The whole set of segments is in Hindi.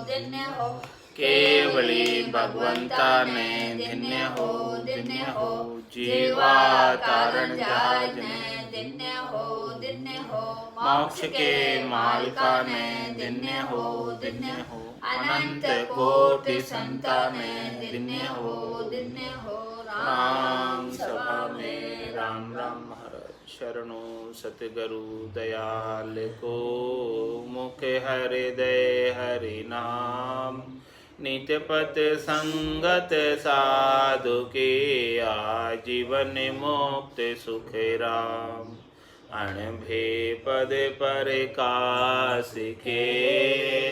धन्य हो, केवली भगवंता ने धन्य हो, धन्य हो। जीवा तारण जहाज ने धन्य हो, धन्य हो। मोक्ष के मालका ने धन्य हो, धन्य हो। अनंत कोटि संताने धन्य हो, धन्य हो। राम सभा में राम राम हर शरणो सतगुरु दयाल को। मुख हृदय हरि नाम नित्य पथ संगत साधु के। आजीवन मुक्त सुख राम अणभे पद पर काश के।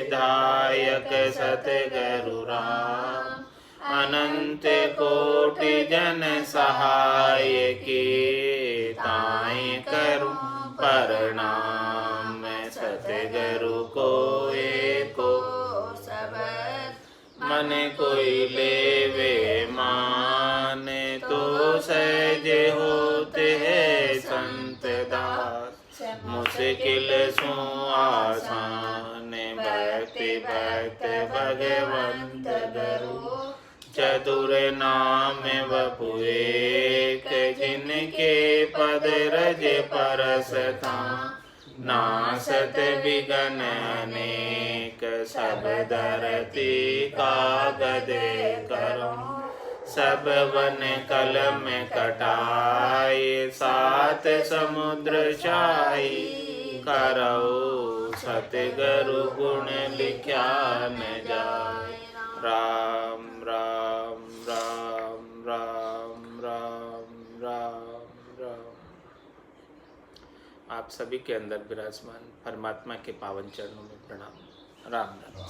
दायक सतगुरु राम अनंत कोटि जन सहाय के। ताय करूं प्रणाम सतगुरु को एको सबद मन कोई लेवे मान। तो सहज होते है संत दास मुश्किल सो आसान। भक्ति भक्त भगवंत गुरु चतुर नाम वपु एक। जिनके पद रज परस था नासत बिगन अनेक। सब धरती कागद करो सब वन कलम कटाए। सात समुद्र छाई करो सतगुरु गुण लिख्या न जाए। राम राम राम राम राम राम राम। आप सभी के अंदर विराजमान परमात्मा के पावन चरणों में प्रणाम। राम राम।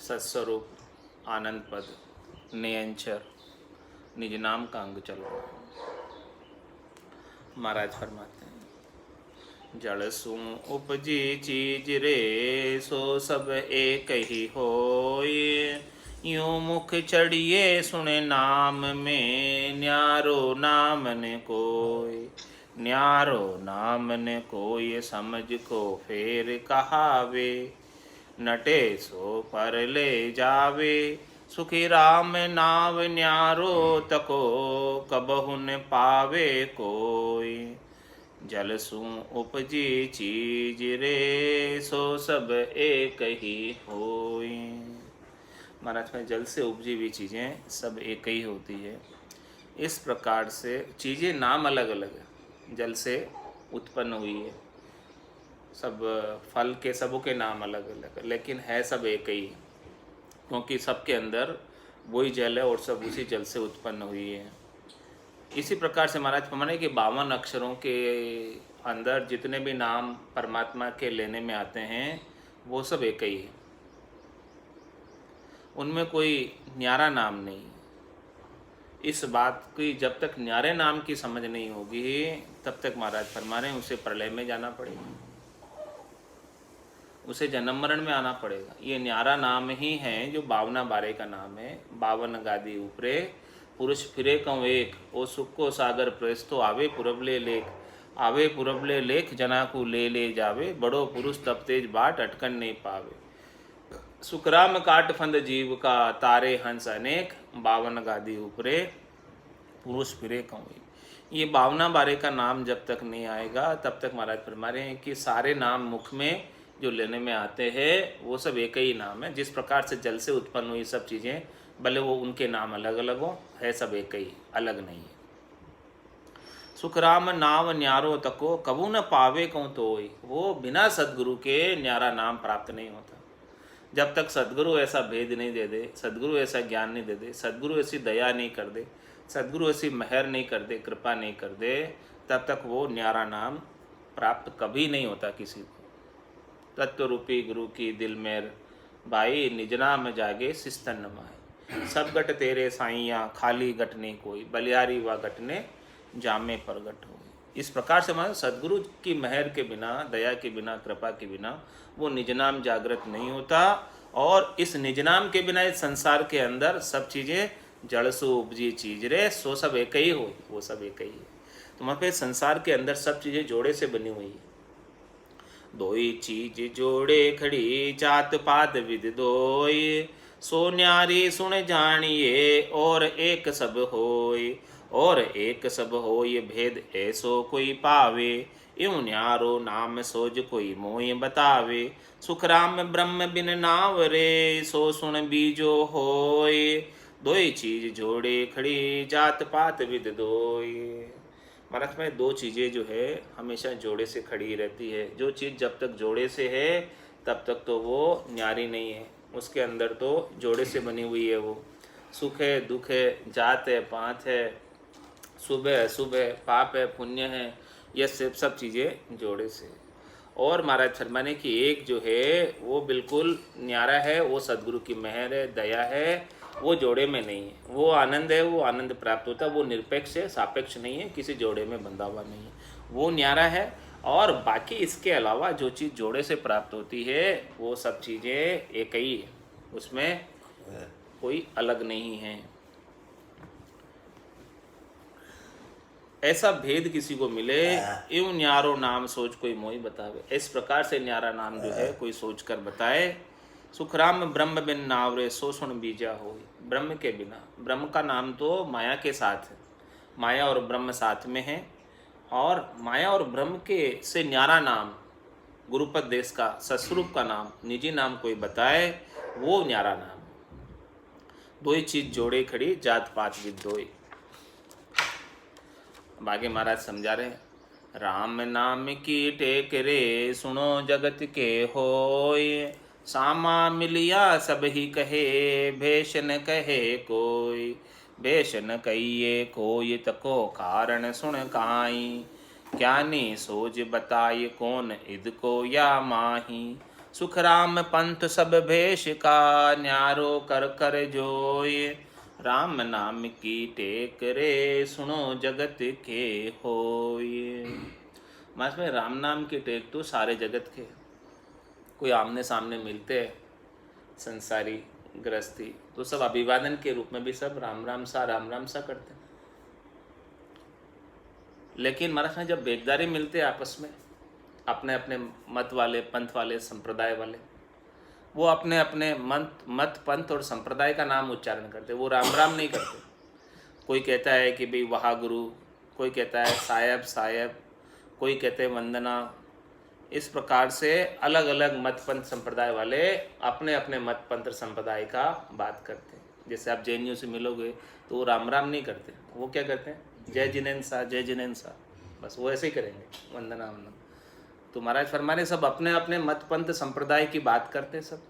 सत्स्वरूप आनंद पद नियंचर निज नाम का अंग चलो। महाराज फरमाते हैं जड़ सु उपजी चीज रे सो सब एक ही होय। यूं मुख चढ़िए सुने नाम में न्यारो नाम ने कोय। न्यारो नाम ने कोय समझ को फेर कहावे। नटे सो पर ले जावे सुखी राम नाव न्यारो तको। कबहु न पावे कोय। जल सु उपजी चीज रे सो सब एक ही होय। महाराज में जल से उपजी हुई चीज़ें सब एक ही होती है। इस प्रकार से चीज़ें नाम अलग अलग है। जल से उत्पन्न हुई है, सब फल के सबों के नाम अलग अलग है, लेकिन है सब एक ही। क्योंकि सबके अंदर वही जल है और सब उसी जल से उत्पन्न हुई है। इसी प्रकार से महाराज फरमाने कि 52 अक्षरों के अंदर जितने भी नाम परमात्मा के लेने में आते हैं वो सब एक ही है। उनमें कोई न्यारा नाम नहीं। इस बात की जब तक न्यारे नाम की समझ नहीं होगी तब तक महाराज फरमा रहे हैं उसे प्रलय में जाना पड़ेगा, उसे जन्म मरण में आना पड़ेगा। ये न्यारा नाम ही है जो 52 बारे का नाम है। 52 गादी ऊपरे पुरुष फिरे कं एक। ओ सुख को सागर प्रेस तो आवे पुरबले लेख। आवे पुरबले लेख जना को ले जावे। बड़ो पुरुष तब तेज बाट अटकन नहीं पावे। सुखराम काट फंद जीव का तारे हंस अनेक। 52 गादी ऊपरे पुरुष फिरे कं एक। ये 52 बारे का नाम जब तक नहीं आएगा तब तक महाराज फरमा रहे हैं कि सारे नाम मुख में जो लेने में आते हैं वो सब एक ही नाम है। जिस प्रकार से जल से उत्पन्न हुई सब चीज़ें भले वो उनके नाम अलग अलग हो, है सब एक ही, अलग नहीं है। सुखराम नाव न्यारो तको कबू न पावे कौं तोय। वो बिना सदगुरु के न्यारा नाम प्राप्त नहीं होता। जब तक सदगुरु ऐसा भेद नहीं दे दे, सदगुरु ऐसा ज्ञान नहीं दे दे, सदगुरु ऐसी दया नहीं कर दे, सदगुरु ऐसी मेहर नहीं कर दे, कृपा नहीं कर दे, तब तक वो न्यारा नाम प्राप्त कभी नहीं होता किसी को। तत्व रूपी गुरु की दिल में भाई निज नाम जागे सिस्तन नमाए। सब गट तेरे साइया खाली गट नहीं कोई। बलियारी व गटने जामे प्रगट हो। इस प्रकार से हमारे सदगुरु की मेहर के बिना, दया के बिना, कृपा के बिना वो निज नाम जागृत नहीं होता। और इस निज नाम के बिना इस संसार के अंदर सब चीज़ें जड़ सो उपजी चीज रे सो सब एक ही हो, वो सब एक ही है। तो वहाँ पे संसार के अंदर सब चीज़ें जोड़े से बनी हुई है। दोई चीज जोड़े खड़ी जात पात विद दोय। सो न्यारी सुन जानिए और एक सब होय। और एक सब होय भेद ऐसो कोई पावे। यूं न्यारो नाम सोज कोई मोय बतावे। सुख राम ब्रह्म बिन नावरे सो सुन बीजो होय। दोई चीज जोड़े खड़ी जात पात विद दोय। महाराज में दो चीज़ें जो है हमेशा जोड़े से खड़ी रहती है। जो चीज़ जब तक जोड़े से है तब तक तो वो न्यारी नहीं है, उसके अंदर तो जोड़े से बनी हुई है। वो सुख है, दुख है, जात है, पात है, शुभ है, अशुभ है, पाप है, पुण्य है, यह सब चीज़ें जोड़े से। और महाराज फरमाने की एक जो है वो बिल्कुल न्यारा है, वो सदगुरु की मेहर है, दया है, वो जोड़े में नहीं है। वो आनंद है, वो आनंद प्राप्त होता है, वो निरपेक्ष है, सापेक्ष नहीं है, किसी जोड़े में बंधा हुआ नहीं है, वो न्यारा है। और बाकी इसके अलावा जो चीज़ जोड़े से प्राप्त होती है वो सब चीज़ें एक ही है, उसमें कोई अलग नहीं है। ऐसा भेद किसी को मिले, यूं न्यारो नाम सोच कोई मोही बतावे। इस प्रकार से न्यारा नाम जो है कोई सोच कर बताए। सुखराम ब्रह्म बिन नावरे सो सुन बीजा हो। ब्रह्म के बिना, ब्रह्म का नाम तो माया के साथ है, माया और ब्रह्म साथ में है। और माया और ब्रह्म के से न्यारा नाम, गुरुपद देश का सस्वरूप का नाम, निजी नाम कोई बताए, वो न्यारा नाम। दो ही चीज जोड़े खड़ी जात पात विद दोय। बागे महाराज समझा रहे हैं, राम नाम की टेक रे सुनो जगत के होय। सामा मिलिया सब ही कहे भेष न कहे कोई। भेष न कहिए कोई तको कारण सुन काई। ज्ञानी सोज बताय कौन इद को या माही। सुख राम पंथ सब भेष का न्यारो कर कर जोय। राम नाम की टेक रे सुनो जगत के होय। मास में राम नाम की टेक तो सारे जगत के। कोई आमने सामने मिलते हैं संसारी गृहस्थी तो सब अभिवादन के रूप में भी सब राम राम सा करते हैं। लेकिन महाराज में जब बेगदारी मिलते हैं आपस में, अपने अपने मत वाले, पंथ वाले, संप्रदाय वाले, वो अपने अपने मत पंथ और संप्रदाय का नाम उच्चारण करते, वो राम राम नहीं करते। कोई कहता है कि भाई वहा गुरु, कोई कहता है साहेब साहेब, कोई कहते हैं वंदना। इस प्रकार से अलग अलग मत पंथ संप्रदाय वाले अपने अपने मत पंथ संप्रदाय का बात करते हैं। जैसे आप जैनियों से मिलोगे तो वो राम राम नहीं करते, वो क्या करते हैं जय जिनेन्द्र जय जिनेन्द्र, बस वो ऐसे ही करेंगे, वंदना वंदना। तो महाराज फरमाने सब अपने अपने मत पंथ संप्रदाय की बात करते सब।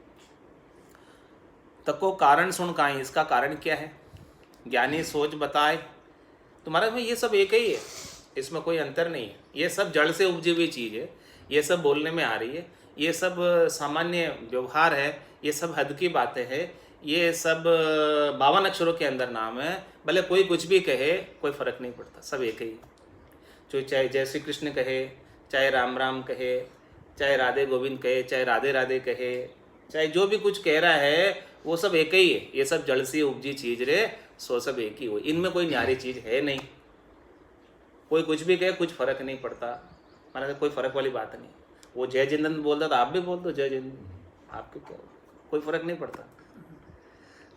तको कारण सुन काई, इसका कारण क्या है, ज्ञानी सोच बताए। तो महाराज में ये सब एक ही है, इसमें कोई अंतर नहीं है। ये सब जड़ से उपजी हुई चीज़ है, ये सब बोलने में आ रही है, ये सब सामान्य व्यवहार है, ये सब हद की बातें हैं, ये सब 52 अक्षरों के अंदर नाम है। भले कोई कुछ भी कहे, कोई फर्क नहीं पड़ता, सब एक ही है। जो चाहे जय श्री कृष्ण कहे, चाहे राम राम कहे, चाहे राधे गोविंद कहे, चाहे राधे राधे कहे, चाहे जो भी कुछ कह रहा है वो सब एक ही है। ये सब जड़ से उपजी चीज रे, सो सब एक ही हो, इनमें कोई न्यारी चीज है नहीं। कोई कुछ भी कहे, कुछ फर्क नहीं पड़ता, माना कोई फर्क वाली बात नहीं। वो जय जिंदन बोलता तो आप भी बोल दो जय जिंदन, आपके क्या, कोई फर्क नहीं पड़ता।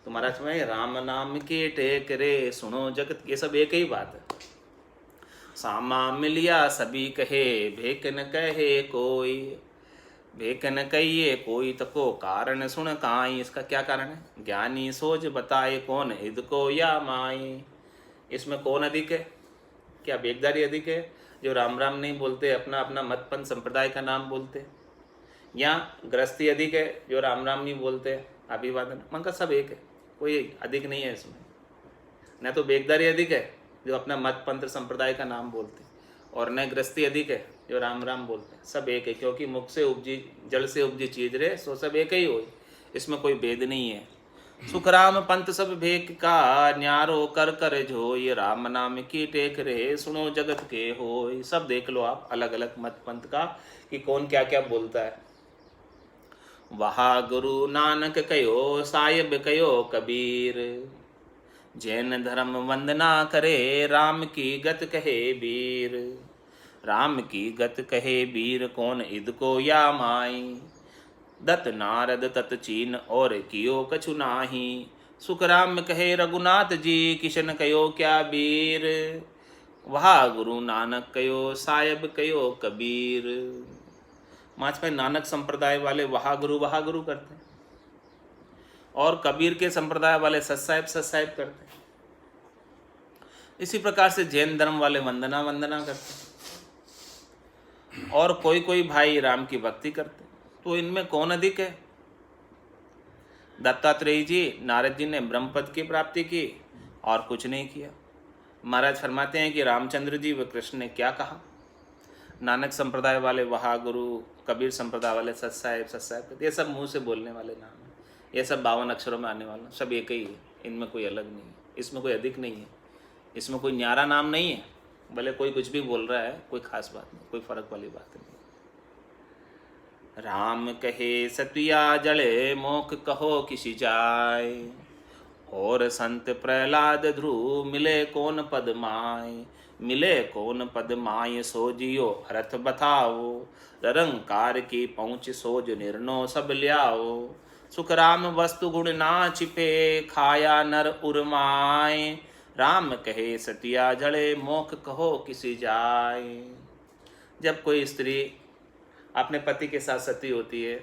तो महाराज में राम नाम के टेक रे सुनो जगत, ये सब एक ही बात है। सामा मिलिया सभी कहे भेक न कहे कोई। भेक न कहिए कोई तको कारण सुन काई, इसका क्या कारण है, ज्ञानी सोच बताए कौन हिद को या माई। इसमें कौन अधिक है, क्या बेगदारी अधिक है जो राम राम नहीं बोलते, अपना अपना मतपंथ संप्रदाय का नाम बोलते, या गृहस्थी अधिक है जो राम राम नहीं बोलते, अभिवादन, मन का सब एक है, कोई अधिक नहीं है इसमें। न तो बेगदारी अधिक है जो अपना मत पंथ संप्रदाय का नाम बोलते, और न गृहस्थी अधिक है जो राम राम बोलते, सब एक है। क्योंकि मुख से उपजी, जल से उपजी चीज रे, सो सब एक ही हो, इसमें कोई भेद नहीं है। सुख राम पंथ सब भेक का न्यारो कर कर जो, ये राम नाम की टेक रे सुनो जगत के हो। सब देख लो आप अलग अलग मत पंथ का कि कौन क्या क्या बोलता है। वहा गुरु नानक कयो साहिब कयो कबीर। जैन धर्म वंदना करे राम की गत कहे वीर। राम की गत कहे वीर कौन इद को या माई। दत्त नारद तत चीन और कियो कछु नाही। सुख राम कहे रघुनाथ जी किशन कयो क्या वीर। वहा गुरु नानक कयो साहेब कयो कबीर। माच में नानक संप्रदाय वाले वहा गुरु करते हैं और कबीर के संप्रदाय वाले सत साहिब करते हैं। इसी प्रकार से जैन धर्म वाले वंदना करते हैं और कोई कोई भाई राम की भक्ति करते हैं। तो इनमें कौन अधिक है? दत्तात्रेय जी, नारद जी ने ब्रह्म पद की प्राप्ति की और कुछ नहीं किया। महाराज फरमाते हैं कि रामचंद्र जी व कृष्ण ने क्या कहा। नानक संप्रदाय वाले वहा गुरु, कबीर संप्रदाय वाले सत साहिब, ये सब मुंह से बोलने वाले नाम है। ये सब 52 अक्षरों में आने वाला, सब एक ही है, इनमें कोई अलग नहीं है, इसमें कोई अधिक नहीं है, इसमें कोई न्यारा नाम नहीं है। भले कोई कुछ भी बोल रहा है, कोई खास बात नहीं, कोई फर्क वाली बात नहीं। राम कहे सतिया जड़े मोख कहो किसी जाय। और संत प्रहलाद ध्रुव मिले कौन पद माय। मिले कौन पद माय सो जियो अर्थ बताओ। निरंकार की पहुँच सोज निर्णो सब लियाओ। सुख राम वस्तु गुण ना छिपे खाया नर उर्माय। राम कहे सतिया जड़े मोख कहो किसी जाय। जब कोई स्त्री अपने पति के साथ सती होती है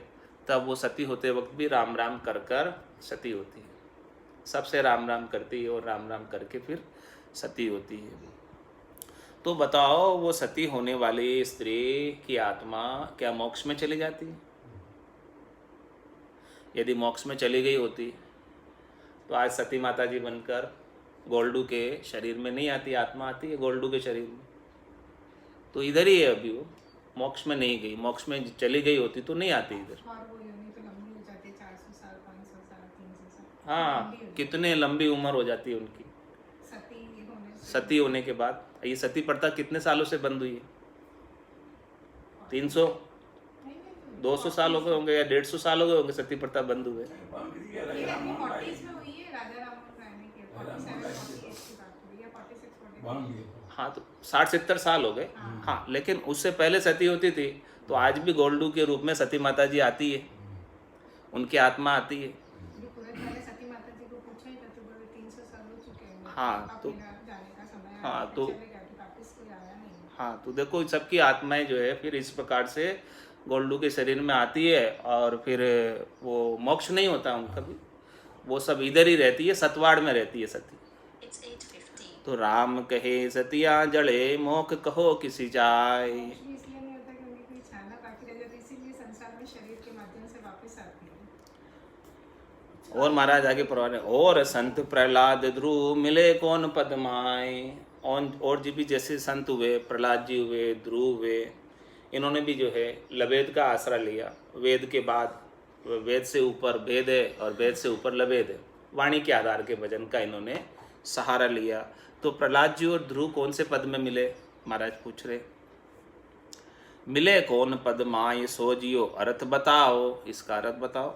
तब वो सती होते वक्त भी राम राम कर कर सती होती है। सबसे राम राम करती है और राम राम करके फिर सती होती है। तो बताओ, वो सती होने वाली स्त्री की आत्मा क्या मोक्ष में चली जाती है? यदि मोक्ष में चली गई होती तो आज सती माता जी बनकर गोल्डू के शरीर में नहीं आती, आत्मा आती है गोल्डू के शरीर में। तो इधर ही है अभी, वो मोक्ष में नहीं गई। मोक्ष में चली गई होती तो नहीं आती इधर। हाँ, कितने लंबी उम्र हो जाती है उनकी सती होने के बाद। ये सती प्रथा कितने सालों से बंद हुई है? 300 200 साल हो गए होंगे या 150 साल हो गए होंगे सती प्रथा बंद हुए। हाँ, तो 60-70 साल हो गए। हाँ, लेकिन उससे पहले सती होती थी तो आज भी गोल्डू के रूप में सती माता जी आती है, उनकी आत्मा आती है। हाँ तो देखो, सबकी आत्माएं जो है फिर इस प्रकार से गोल्डू के शरीर में आती है और फिर वो मोक्ष नहीं होता उनका भी, वो सब इधर ही रहती है, सतवाड़ में रहती है सती। तो राम कहे सतिया जड़े मोख कहो किसी जाय। और महाराज आगे परवाने, और संत प्रहलाद ध्रुव मिले कौन पद माय। और जी भी जैसे संत हुए, प्रहलाद जी हुए, ध्रुव हुए, इन्होंने भी जो है लवेद का आसरा लिया। वेद के बाद वेद से ऊपर वेद है और वेद से ऊपर लवेद है, वाणी के आधार के भजन का इन्होंने सहारा लिया। तो प्रहलाद जी और ध्रुव कौन से पद में मिले? महाराज पूछ रहे, मिले कौन पद माय सो जियो अर्थ बताओ। इसका अर्थ बताओ।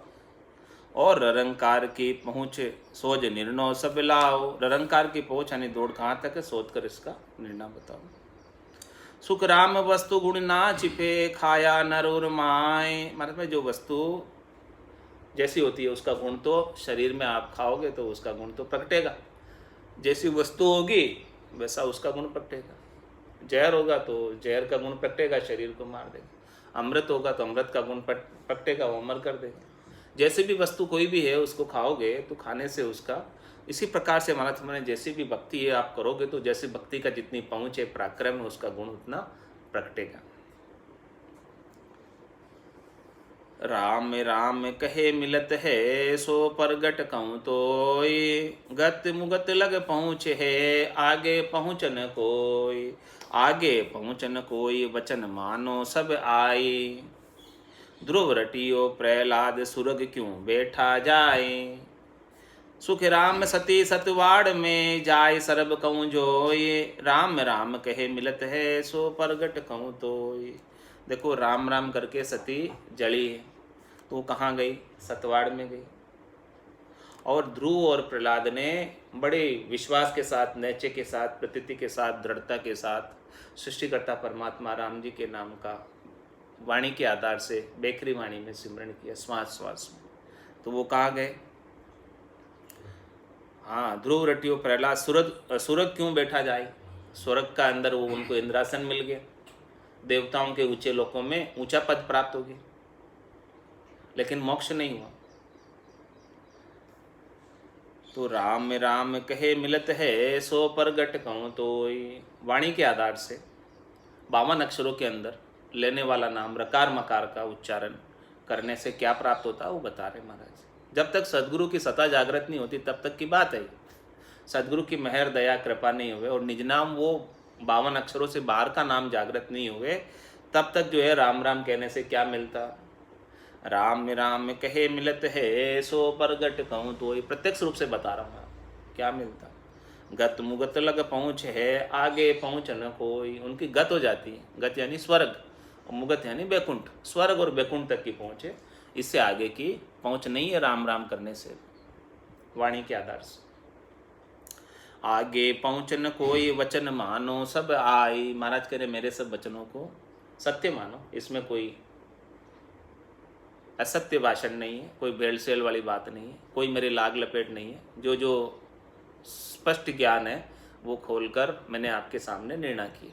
और निरंकार की पहुँच सोच निर्णय सब लाओ। निरंकार की पहुँच यानी दौड़ कहाँ तक है, सोच कर इसका निर्णय बताओ। सुख राम वस्तु गुण ना छिपे खाया नर और माय। मतलब में जो वस्तु जैसी होती है उसका गुण तो शरीर में आप खाओगे तो उसका गुण तो प्रकटेगा। जैसी वस्तु होगी वैसा उसका गुण प्रकटेगा। जहर होगा तो जहर का गुण प्रकटेगा, शरीर को मार देगा। अमृत होगा तो अमृत का गुण प्रकटेगा, वो अमर कर देगा। जैसे भी वस्तु कोई भी है उसको खाओगे तो खाने से उसका, इसी प्रकार से महाराज मैंने जैसी भी भक्ति है आप करोगे तो जैसी भक्ति का जितनी पहुँच है पराक्रम है उसका गुण उतना प्रकटेगा। राम राम कहे मिलत है सो परगट कहूँ तो। गत मुगत लग पहुँच है आगे पहुँचन कोई। आगे पहुँचन कोई वचन मानो सब आई। ध्रुव रटियो प्रहलाद सुरग क्यों बैठा जाए। सुख राम सती सतवाड़ में जाय सरब कहूँ जोय। राम राम कहे मिलत है सो परगट कहूँ तोय। देखो राम राम करके सती जली है तो कहाँ गई? सतवाड़ में गई। और ध्रुव और प्रहलाद ने बड़े विश्वास के साथ, नैचे के साथ, प्रतीति के साथ, दृढ़ता के साथ सृष्टिकर्ता परमात्मा राम जी के नाम का वाणी के आधार से बेखरी वाणी में सिमरण किया श्वास श्वास में। तो वो कहाँ गए? हाँ, ध्रुव रटियो प्रहलाद स्वर्ग क्यों बैठा जाए? स्वर्ग का अंदर वो उनको इंद्रासन मिल गया, देवताओं के ऊंचे लोकों में ऊंचा पद प्राप्त हो गया, लेकिन मोक्ष नहीं हुआ। तो राम राम कहे मिलत है सो परगट कहूँ तो वाणी के आधार से 52 अक्षरों के अंदर लेने वाला नाम रकार मकार का उच्चारण करने से क्या प्राप्त होता है वो बता रहे महाराज। जब तक सदगुरु की सत्ता जागृत नहीं होती तब तक की बात है। सदगुरु की मेहर दया कृपा नहीं हुए और निज नाम वो 52 अक्षरों से बाहर का नाम जागृत नहीं हुए तब तक जो है राम राम कहने से क्या मिलता? राम राम कहे मिलत है सो परगट कहूँ तो प्रत्यक्ष रूप से बता रहा हूँ क्या मिलता। गत मुगत लग पहुँच है आगे पहुँच न कोई। उनकी गत हो जाती है, गत यानी स्वर्ग और मुगत यानी बैकुंठ। स्वर्ग और बैकुंठ तक की पहुँच है, इससे आगे की पहुँच नहीं है राम राम करने से, वाणी के आधार से। आगे पहुँच न कोई वचन मानो सब आई। महाराज कह रहे मेरे सब वचनों को सत्य मानो, इसमें कोई असत्य भाषण नहीं है, कोई भेड़सेल वाली बात नहीं है, कोई मेरे लाग लपेट नहीं है। जो जो स्पष्ट ज्ञान है वो खोलकर मैंने आपके सामने निर्णय किया।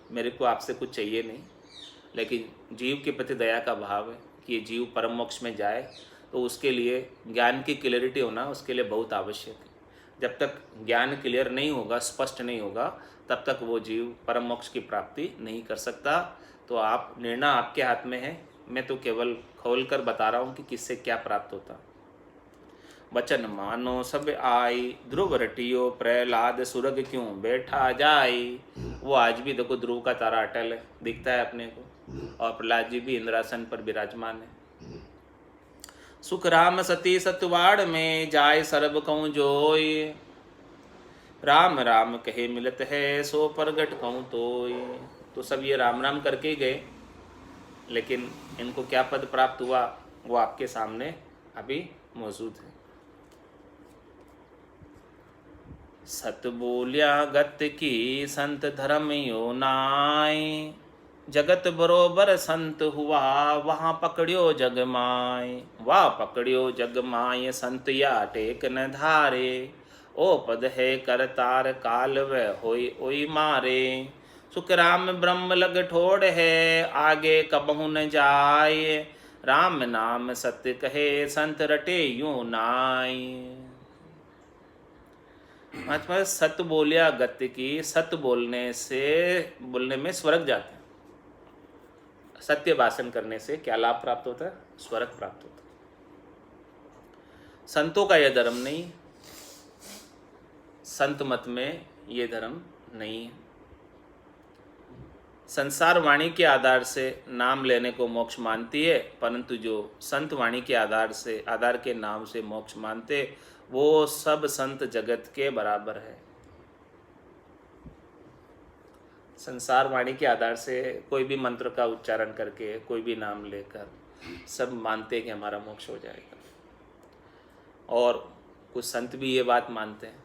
मेरे को आपसे कुछ चाहिए नहीं, लेकिन जीव के प्रति दया का भाव है कि ये जीव परम मोक्ष में जाए, तो उसके लिए ज्ञान की क्लियरिटी होना उसके लिए बहुत आवश्यक है। जब तक ज्ञान क्लियर नहीं होगा, स्पष्ट नहीं होगा, तब तक वो जीव परम मोक्ष की प्राप्ति नहीं कर सकता। तो आप निर्णय आपके हाथ में है, मैं तो केवल खोल कर बता रहा हूँ कि किससे क्या प्राप्त होता। वचन मानो सब आई ध्रुव रटियो प्रहलाद सुरग क्यों बैठा जाई। वो आज भी देखो ध्रुव का तारा अटल है, दिखता है अपने को, और प्रहलाद जी भी इंद्रासन पर विराजमान है। सुख राम सती सतवाड़ में जाय सर्ब कहूँ जोय। राम राम कहे मिलत है सो परगट कहूँ तोय। तो सब ये राम राम करके ही गए, लेकिन इनको क्या पद प्राप्त हुआ वो आपके सामने अभी मौजूद है। सत बोलिया गत की संत धर्म यो नाय। जगत बरोबर संत हुआ वहाँ पकड़ियो जग माय। वाह पकड़ियो जग माय संत या टेक न धारे। ओ पद है करतार काल वह होई ओई मारे। सुख राम ब्रह्म लग ठोड़ है आगे कबहु न जाय। राम नाम सत्य कहे संत रटे यूं नाय। महात्मा सत्य बोलिया गत्य की, सत्य बोलने में स्वर्ग जाते हैं। सत्य भाषण करने से क्या लाभ प्राप्त होता है? स्वर्ग प्राप्त होता है। संतों का यह धर्म नहीं, संत मत में ये धर्म नहीं है। संसार वाणी के आधार से नाम लेने को मोक्ष मानती है, परंतु जो संत वाणी के आधार के नाम से मोक्ष मानते, वो सब संत जगत के बराबर है। संसार वाणी के आधार से कोई भी मंत्र का उच्चारण करके, कोई भी नाम लेकर सब मानते हैं कि हमारा मोक्ष हो जाएगा। और कुछ संत भी ये बात मानते हैं।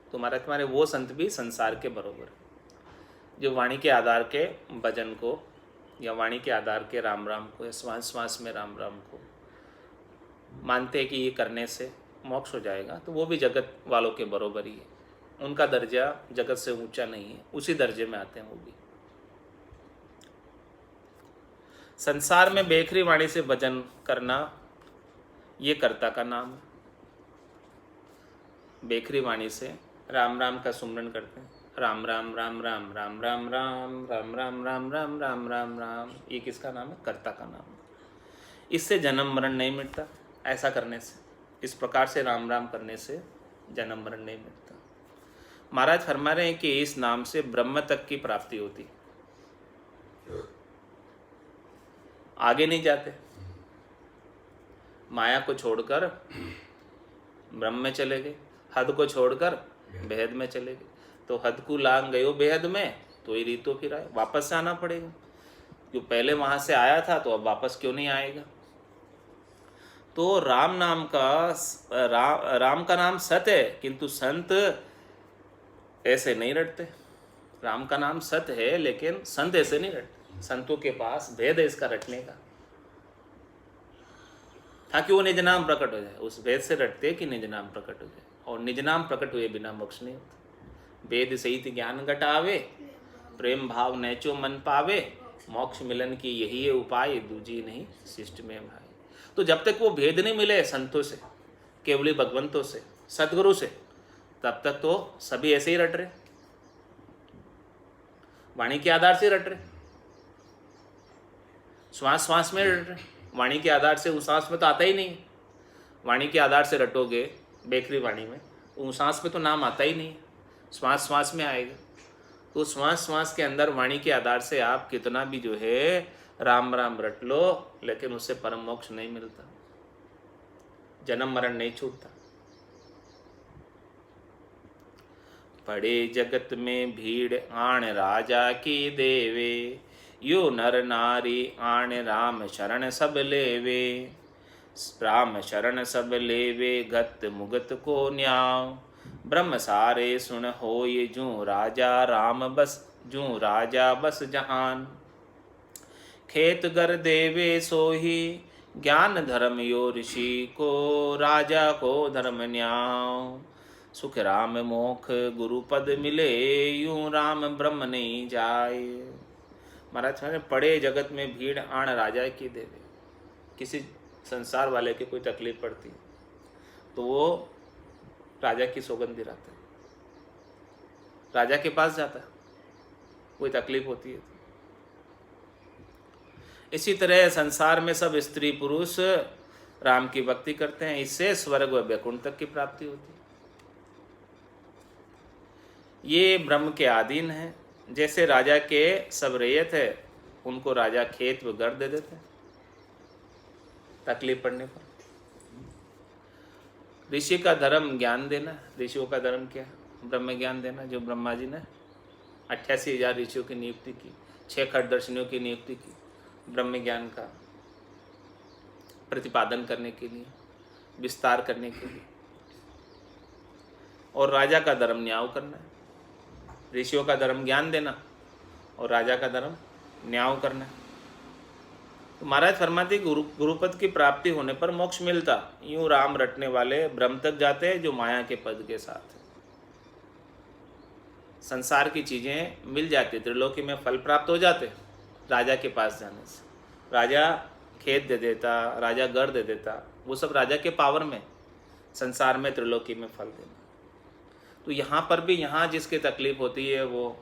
तो तुम्हारे वो संत भी संसार के बराबर है, जो वाणी के आधार के भजन को या वाणी के आधार के राम राम को या श्वास श्वास में राम राम को मानते हैं कि ये करने से मोक्ष हो जाएगा। तो वो भी जगत वालों के बराबर ही है। उनका दर्जा जगत से ऊंचा नहीं है, उसी दर्जे में आते हैं वो भी। संसार में बेखरी वाणी से भजन करना ये कर्ता का नाम है। बेखरी वाणी से राम राम का सुमरन करते हैं, राम राम राम राम राम राम राम राम राम राम राम राम राम राम। ये किसका नाम है? कर्ता का नाम है। इससे जन्म मरण नहीं मिटता। ऐसा करने से, इस प्रकार से राम राम करने से जन्म मरण नहीं मिटता। महाराज फरमा रहे हैं कि इस नाम से ब्रह्म तक की प्राप्ति होती, आगे नहीं जाते। माया को छोड़कर ब्रह्म में चले गए, हद को छोड़कर बेहद में चले गए। तो हद को लांग गए हो बेहद में, तो ये रीतो फिर आए, वापस से आना पड़ेगा। जो पहले वहां से आया था तो अब वापस क्यों नहीं आएगा? तो राम का नाम सत्य है, किंतु संत ऐसे नहीं रटते। राम का नाम सत्य है, लेकिन संत ऐसे नहीं रटते। संतों के पास भेद है इसका रटने का, ताकि वो निज नाम प्रकट हो जाए। उस भेद से रटते कि निज नाम प्रकट हो जाए, और निज नाम प्रकट हुए बिना मोक्ष नहीं होता। वेद सहित ज्ञान घटावे, प्रेम भाव नैचो मन पावे, मोक्ष मिलन की यही है उपाय, दूजी नहीं शिष्ट में भाई। तो जब तक वो भेद नहीं मिले संतों से, केवली भगवंतों से, सदगुरु से, तब तक तो सभी ऐसे ही रट रहे, वाणी के आधार से रट रहे, श्वास श्वास में रट रहे। वाणी के आधार से उस सांस में तो आता ही नहीं। वाणी के आधार से रटोगे बेकरी वाणी में, उस सांस में तो नाम आता ही नहीं, श्वास श्वास में आएगा। तो श्वास श्वास के अंदर वाणी के आधार से आप कितना भी जो है राम राम रट लो, लेकिन उससे परम मोक्ष नहीं मिलता, जन्म मरण नहीं छूटता। पड़े जगत में भीड़ आण राजा की देवे, यो नर नारी आण राम शरण सब लेवे। राम शरण सब लेवे गत मुगत को न्याव, ब्रह्म सारे सुन होय जूं राजा राम बस, जूं राजा बस जहान। खेत गर देवे सोही ज्ञान धर्म यो ऋषि को, राजा को धर्म न्याव। सुख राम मोख गुरु पद मिले, यूं राम ब्रह्म नहीं जाए। महाराज पड़े जगत में भीड़ आण राजा की देवे। किसी संसार वाले की कोई तकलीफ पड़ती तो वो राजा की सौगंध दिलाता है, राजा के पास जाता है, कोई तकलीफ होती है। इसी तरह संसार में सब स्त्री पुरुष राम की भक्ति करते हैं, इससे स्वर्ग व वैकुंठ तक की प्राप्ति होती है। ये ब्रह्म के अधीन है। जैसे राजा के सब रैयत है, उनको राजा खेत व घर दे देते हैं तकलीफ पड़ने पर। ऋषि का धर्म ज्ञान देना। ऋषियों का धर्म क्या है? ब्रह्म ज्ञान देना। जो ब्रह्मा जी ने 88,000 ऋषियों की नियुक्ति की, 6 खटदर्शनियों की नियुक्ति की ब्रह्म ज्ञान का प्रतिपादन करने के लिए, विस्तार करने के लिए। और राजा का धर्म न्याय करना है। ऋषियों का धर्म ज्ञान देना और राजा का धर्म न्याय करना है। तो महाराज फरमाते गुरुपद की प्राप्ति होने पर मोक्ष मिलता। यूं राम रटने वाले ब्रह्म तक जाते हैं जो माया के पद के साथ है। संसार की चीज़ें मिल जाती, त्रिलोकी में फल प्राप्त हो जाते राजा के पास जाने से। राजा खेत दे देता, राजा घर दे देता, वो सब राजा के पावर में, संसार में त्रिलोकी में फल देना। तो यहाँ पर भी, यहाँ जिसकी तकलीफ होती है वो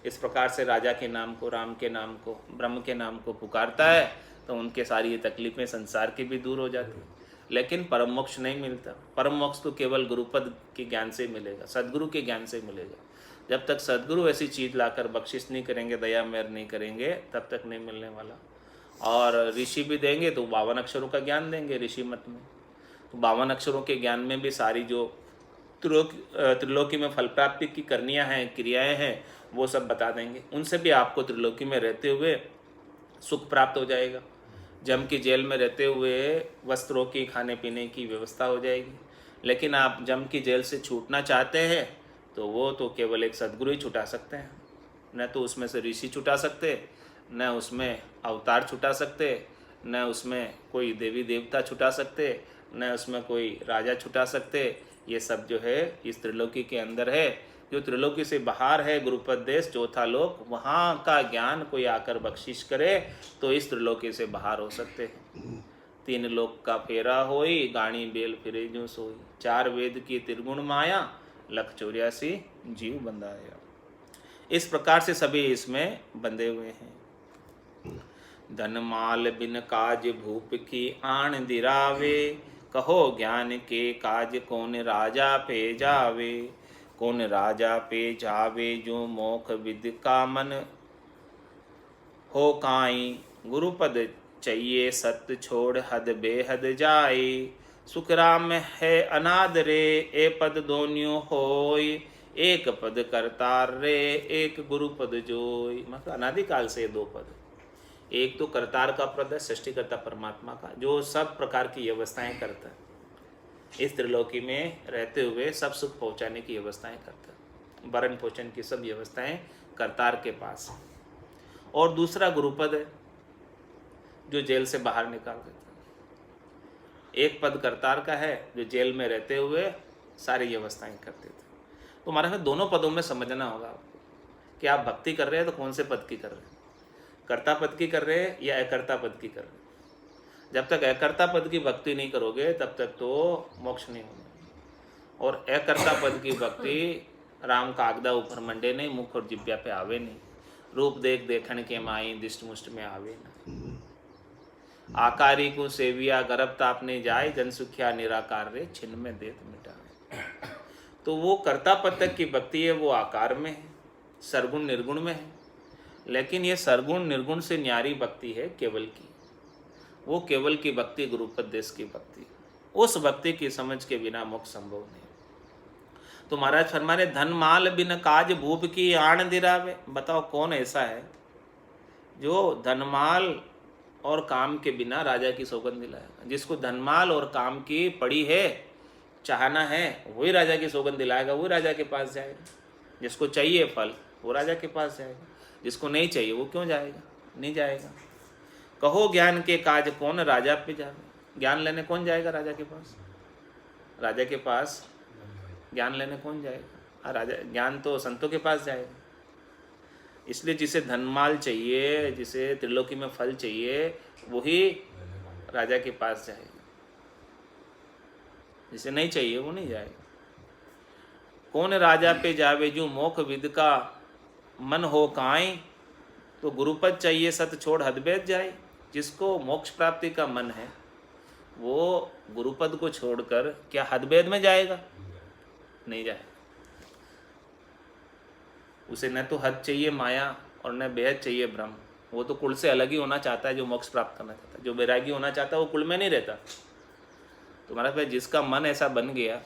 इस प्रकार से राजा के नाम को, राम के नाम को, ब्रह्म के नाम को पुकारता है, तो उनके सारी ये तकलीफें संसार की भी दूर हो जाती। लेकिन परम मोक्ष नहीं मिलता। परम मोक्ष तो केवल गुरुपद के ज्ञान से मिलेगा, सदगुरु के ज्ञान से मिलेगा। जब तक सदगुरु ऐसी चीज़ लाकर बख्शिश नहीं करेंगे, दया मेहर नहीं करेंगे, तब तक नहीं मिलने वाला। और ऋषि भी देंगे तो 52 अक्षरों का ज्ञान देंगे ऋषि मत में। तो 52 अक्षरों के ज्ञान में भी सारी जो त्रिलोकी में फल प्राप्ति की करनियाँ हैं, क्रियाएं हैं, वो सब बता देंगे। उनसे भी आपको त्रिलोकी में रहते हुए सुख प्राप्त हो जाएगा। जम की जेल में रहते हुए वस्त्रों की, खाने पीने की व्यवस्था हो जाएगी। लेकिन आप जम की जेल से छूटना चाहते हैं तो वो तो केवल एक सदगुरु ही छुटा सकते हैं। न तो उसमें से ऋषि छुटा सकते, न उसमें अवतार छुटा सकते, न उसमें कोई देवी देवता छुटा सकते, न उसमें कोई राजा छुटा सकते। ये सब जो है इस त्रिलोकी के अंदर है। जो त्रिलोकी से बाहर है, गुरुपद देश, चौथा लोक, वहाँ का ज्ञान कोई आकर बख्शिश करे तो इस त्रिलोकी से बाहर हो सकते हैं। 3 लोक का फेरा होई, गाणी बेल फिरे जो सोई। 4 वेद की त्रिगुण माया, 184 जीव बंधाया। इस प्रकार से सभी इसमें बंधे हुए हैं। धन माल बिन काज भूप की आन दिरावे, कहो ज्ञान के काज कौन राजा पे जावे। कौन राजा पे जावे जो मोख विद का मन, हो काई गुरुपद चाहिए सत्य छोड़ हद बेहद जाए। सुख राम है अनाद रे, ए पद दोन्यों होय। एक पद करतार रे, एक गुरुपद जोय। मतलब अनादिकाल से 2 पद। एक तो करतार का पद है, सृष्टिकर्ता परमात्मा का, जो सब प्रकार की व्यवस्थाएं करता है। इस त्रिलोकी में रहते हुए सब सुख पहुंचाने की व्यवस्थाएं करता है, भरण पोषण की सब व्यवस्थाएं करतार के पास, और दूसरा गुरुपद है जो जेल से बाहर निकाल देता है। एक पद करतार का है जो जेल में रहते हुए सारी व्यवस्थाएं करते थे। तो हमारे में दोनों पदों में समझना होगा आपको कि आप भक्ति कर रहे हैं तो कौन से पद की कर रहे हैं, कर्ता पद की कर रहे हैं या अकर्ता पद की कर रहे हैं। जब तक अकर्ता पद की भक्ति नहीं करोगे तब तक तो मोक्ष नहीं होगा। और अकर्ता पद की भक्ति राम कागदा ऊपर मंडे नहीं, मुख और जिब्या पे आवे नहीं, रूप देख देखण के माई दिष्ट मुष्ट में आवे नहीं। आकारी को सेविया गर्भ तापने जाए, जन सुखिया निराकार रे छिन्न में देत मिटाए। तो वो कर्ता पद तक की भक्ति है, वो आकार में है, सरगुण निर्गुण में है। लेकिन ये सरगुण निर्गुण से न्यारी भक्ति है केवल की, वो केवल की भक्ति गुरुपदेश की भक्ति, उस भक्ति की समझ के बिना मोक्ष संभव नहीं। तो महाराज फरमाने धन माल बिन काज भूप की आण दिरावे। बताओ कौन ऐसा है जो धनमाल और काम के बिना राजा की सौगंध दिलाएगा। जिसको धनमाल और काम की पड़ी है, चाहना है, वही राजा की सौगंध दिलाएगा, वही राजा के पास जाएगा। जिसको चाहिए फल वो राजा के पास जाएगा, जिसको नहीं चाहिए वो क्यों जाएगा, नहीं जाएगा। कहो ज्ञान के काज कौन राजा पे जावे। ज्ञान लेने कौन जाएगा राजा के पास, राजा के पास ज्ञान लेने कौन जाएगा, राजा ज्ञान तो संतों के पास जाएगा। इसलिए जिसे धनमाल चाहिए, जिसे त्रिलोकी में फल चाहिए, वही राजा के पास जाएगा, जिसे नहीं चाहिए वो नहीं जाएगा। कौन राजा पे जावे जो मोख विद का मन हो काई। तो गुरुपद चाहिए सत छोड़ हदबेद जाए। जिसको मोक्ष प्राप्ति का मन है वो गुरुपद को छोड़कर क्या हदबेद में जाएगा, नहीं जाएगा। उसे न तो हद चाहिए माया और न बेहद चाहिए ब्रह्म। वो तो कुल से अलग ही होना चाहता है जो मोक्ष प्राप्त करना चाहता है। जो वैरागी होना चाहता है वो कुल में नहीं रहता। तुम्हारा भाई जिसका मन ऐसा बन गया,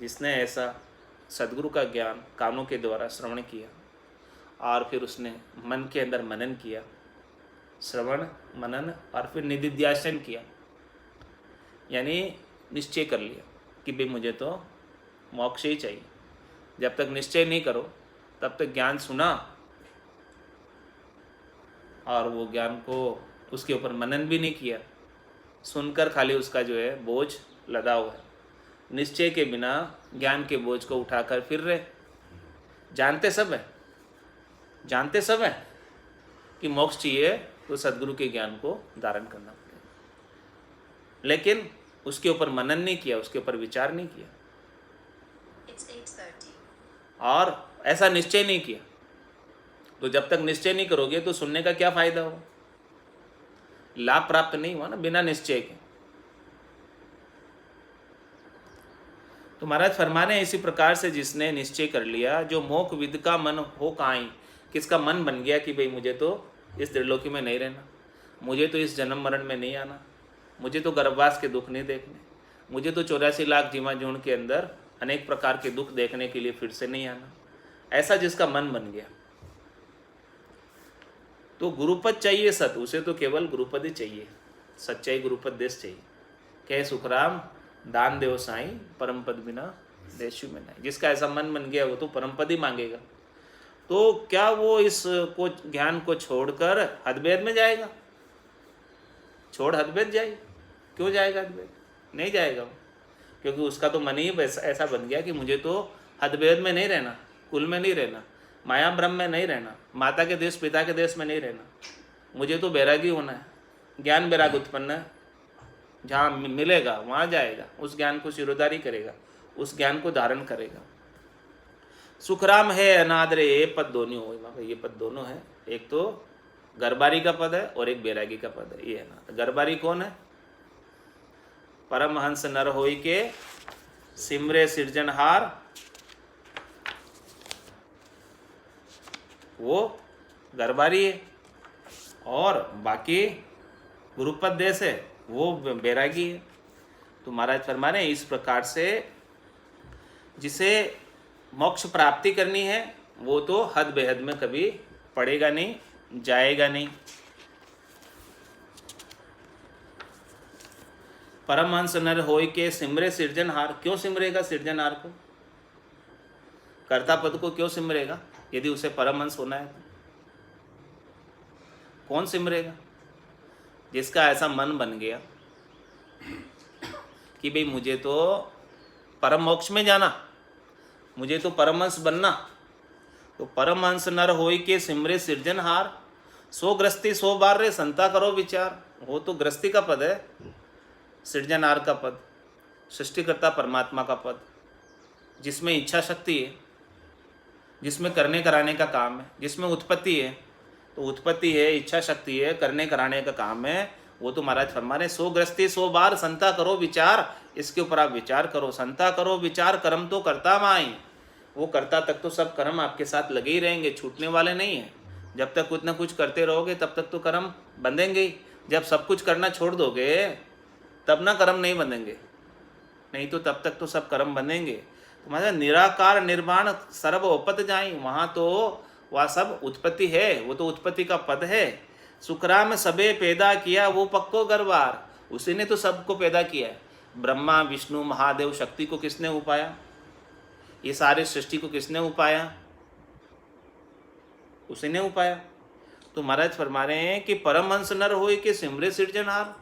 जिसने ऐसा सदगुरु का ज्ञान कानों के द्वारा श्रवण किया और फिर उसने मन के अंदर मनन किया, श्रवण मनन और फिर निधिध्यासन किया, यानी निश्चय कर लिया कि भाई मुझे तो मोक्ष ही चाहिए। जब तक निश्चय नहीं करो तब तक ज्ञान सुना और वो ज्ञान को उसके ऊपर मनन भी नहीं किया, सुनकर खाली उसका जो है बोझ लदा हुआ है। निश्चय के बिना ज्ञान के बोझ को उठाकर फिर रहे। जानते सब है, जानते सब है कि मोक्ष चाहिए तो सदगुरु के ज्ञान को धारण करना पड़ेगा, लेकिन उसके ऊपर मनन नहीं किया, उसके ऊपर विचार नहीं किया और ऐसा निश्चय नहीं किया। तो जब तक निश्चय नहीं करोगे तो सुनने का क्या फायदा हो, लाभ प्राप्त नहीं हुआ ना बिना निश्चय के। तो महाराज फरमाने इसी प्रकार से जिसने निश्चय कर लिया, जो मोक्ष विद का मन हो काई, किसका मन बन गया कि भाई मुझे तो इस त्रिलोकी में नहीं रहना, मुझे तो इस जन्म मरण में नहीं आना, मुझे तो गर्भवास के दुख नहीं देखने, मुझे तो 84 लाख जीवा जून के अंदर अनेक प्रकार के दुख देखने के लिए फिर से नहीं आना। ऐसा जिसका मन बन गया तो गुरुपद चाहिए सत, उसे तो केवल गुरुपद ही चाहिए, सच्चाई गुरुपद देश चाहिए। कहे सुखराम दान देव साईं परम पद बिना देशु में नहीं। जिसका ऐसा मन बन गया वो तो परम पद ही मांगेगा। तो क्या वो इस को ज्ञान को छोड़कर हदभेद में जाएगा, छोड़ हदभेद जाए, क्यों जाएगा हदभेद, नहीं जाएगा वो, क्योंकि उसका तो मन ही ऐसा बन गया कि मुझे तो हदभेद में नहीं रहना, कुल में नहीं रहना, माया ब्रह्म में नहीं रहना, माता के देश पिता के देश में नहीं रहना, मुझे तो बैरागी होना है। ज्ञान बैराग उत्पन्न है, जहाँ मिलेगा वहाँ जाएगा, उस ज्ञान को सिरोधारी करेगा, उस ज्ञान को धारण करेगा। सुखराम है अनादरे ये पद दोनों हो, ये पद दोनों है, एक तो गरबारी का पद है और एक बैरागी का पद है। ये है ना, गरबारी कौन है, परमहंस नर होई के सिमरे सिरजनहार, वो गरबारी है, और बाकी गुरुपद देश है वो बैरागी है। तो महाराज फरमा रहे इस प्रकार से जिसे मोक्ष प्राप्ति करनी है वो तो हद बेहद में कभी पड़ेगा नहीं, जाएगा नहीं। परमहंस नर होय के सिमरे सिरजनहार, क्यों सिमरेगा सिरजनहार को, कर्ता पद को क्यों सिमरेगा, यदि उसे परमहंस होना है तो कौन सिमरेगा? जिसका ऐसा मन बन गया कि भाई मुझे तो परम मोक्ष में जाना, मुझे तो परमहंस बनना, तो परमहंस नर होई के सिमरे सिरजनहार, सो ग्रस्ती सो बार रे संता करो विचार। वो तो ग्रस्ती का पद है, सृजनहार का पद, सृष्टिकर्ता परमात्मा का पद, जिसमें इच्छा शक्ति है, जिसमें करने कराने का काम है, जिसमें उत्पत्ति है। तो उत्पत्ति है, इच्छा शक्ति है, करने कराने का काम है। वो तो महाराज फरमा रहे, सो ग्रस्ती सो बार संता करो विचार। इसके ऊपर आप विचार करो, संता करो विचार, कर्म तो करता माई। वो करता तक तो सब कर्म आपके साथ लगे ही रहेंगे, छूटने वाले नहीं हैं। जब तक कुछ ना कुछ करते रहोगे तब तक तो कर्म बंधेंगे ही। जब सब कुछ करना छोड़ दोगे तब ना कर्म नहीं बंधेंगे, नहीं तो तब तक तो सब कर्म बंधेंगे। तो मतलब निराकार निर्वाण सर्व उपत जाई, वहाँ तो वह सब उत्पत्ति है, वो तो उत्पत्ति का पद है। सुखराम सबे पैदा किया वो पक्को गरबार, उसी ने तो सबको पैदा किया है। ब्रह्मा विष्णु महादेव शक्ति को किसने उपाया? ये सारी सृष्टि को किसने उपाया? उसी ने उपाया। तो महाराज फरमा रहे हैं कि परमहंस नर होए कि सिमरे सिरजनहार।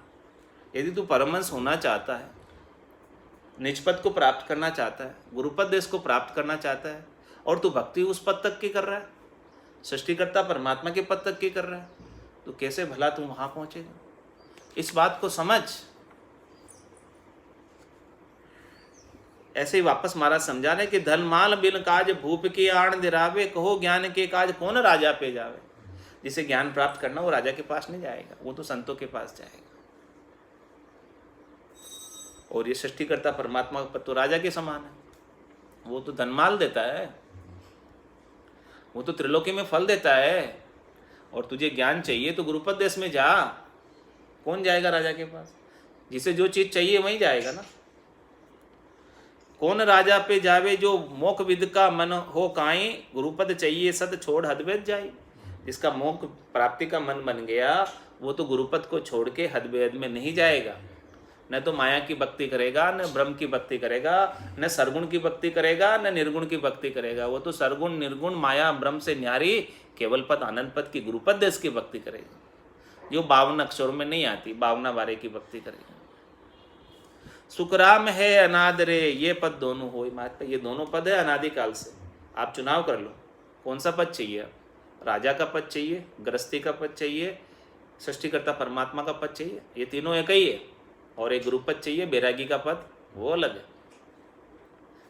यदि तू परमहंस होना चाहता है, निजपद को प्राप्त करना चाहता है, गुरुपद देश को प्राप्त करना चाहता है, और तू भक्ति उस पद तक की कर रहा है, सृष्टिकर्ता परमात्मा के पद तक की कर रहा है, तो कैसे भला तू वहां पहुंचेगा? इस बात को समझ। ऐसे ही वापस महाराज समझा रहे कि धन माल बिन काज भूप की आण दिरावे, कहो ज्ञान के काज कौन राजा पे जावे। जिसे ज्ञान प्राप्त करना वो राजा के पास नहीं जाएगा, वो तो संतों के पास जाएगा। और ये सृष्टिकर्ता परमात्मा का पद तो राजा के समान है, वो तो धनमाल देता है, वो तो त्रिलोकी में फल देता है। और तुझे ज्ञान चाहिए तो गुरुपद देश में जा। कौन जाएगा राजा के पास? जिसे जो चीज चाहिए वहीं जाएगा ना। कौन राजा पे जावे जो मोक्ष विद का मन हो काई, गुरुपद चाहिए सद छोड़ हदवेद जाई। जिसका मोक्ष प्राप्ति का मन बन गया वो तो गुरुपद को छोड़ के हदवेद में नहीं जाएगा। न तो माया की भक्ति करेगा, न ब्रह्म की भक्ति करेगा, न सरगुण की भक्ति करेगा, न निर्गुण की भक्ति करेगा। वो तो सरगुण निर्गुण माया ब्रह्म से न्यारी केवल पद आनंद पद की गुरुपद देश की भक्ति करेगा, जो 52 अक्षरों में नहीं आती, 52 बारे की भक्ति करेगा। सुखराम है अनाद रे, ये पद दोनों हो महात्मा, ये दोनों पद है अनादिकाल से। आप चुनाव कर लो कौन सा पद चाहिए। राजा का पद चाहिए, गृहस्थी का पद चाहिए, सृष्टिकर्ता परमात्मा का पद चाहिए, ये तीनों एक ही है। और एक गुरुपद चाहिए, बैरागी का पद, वो अलग है।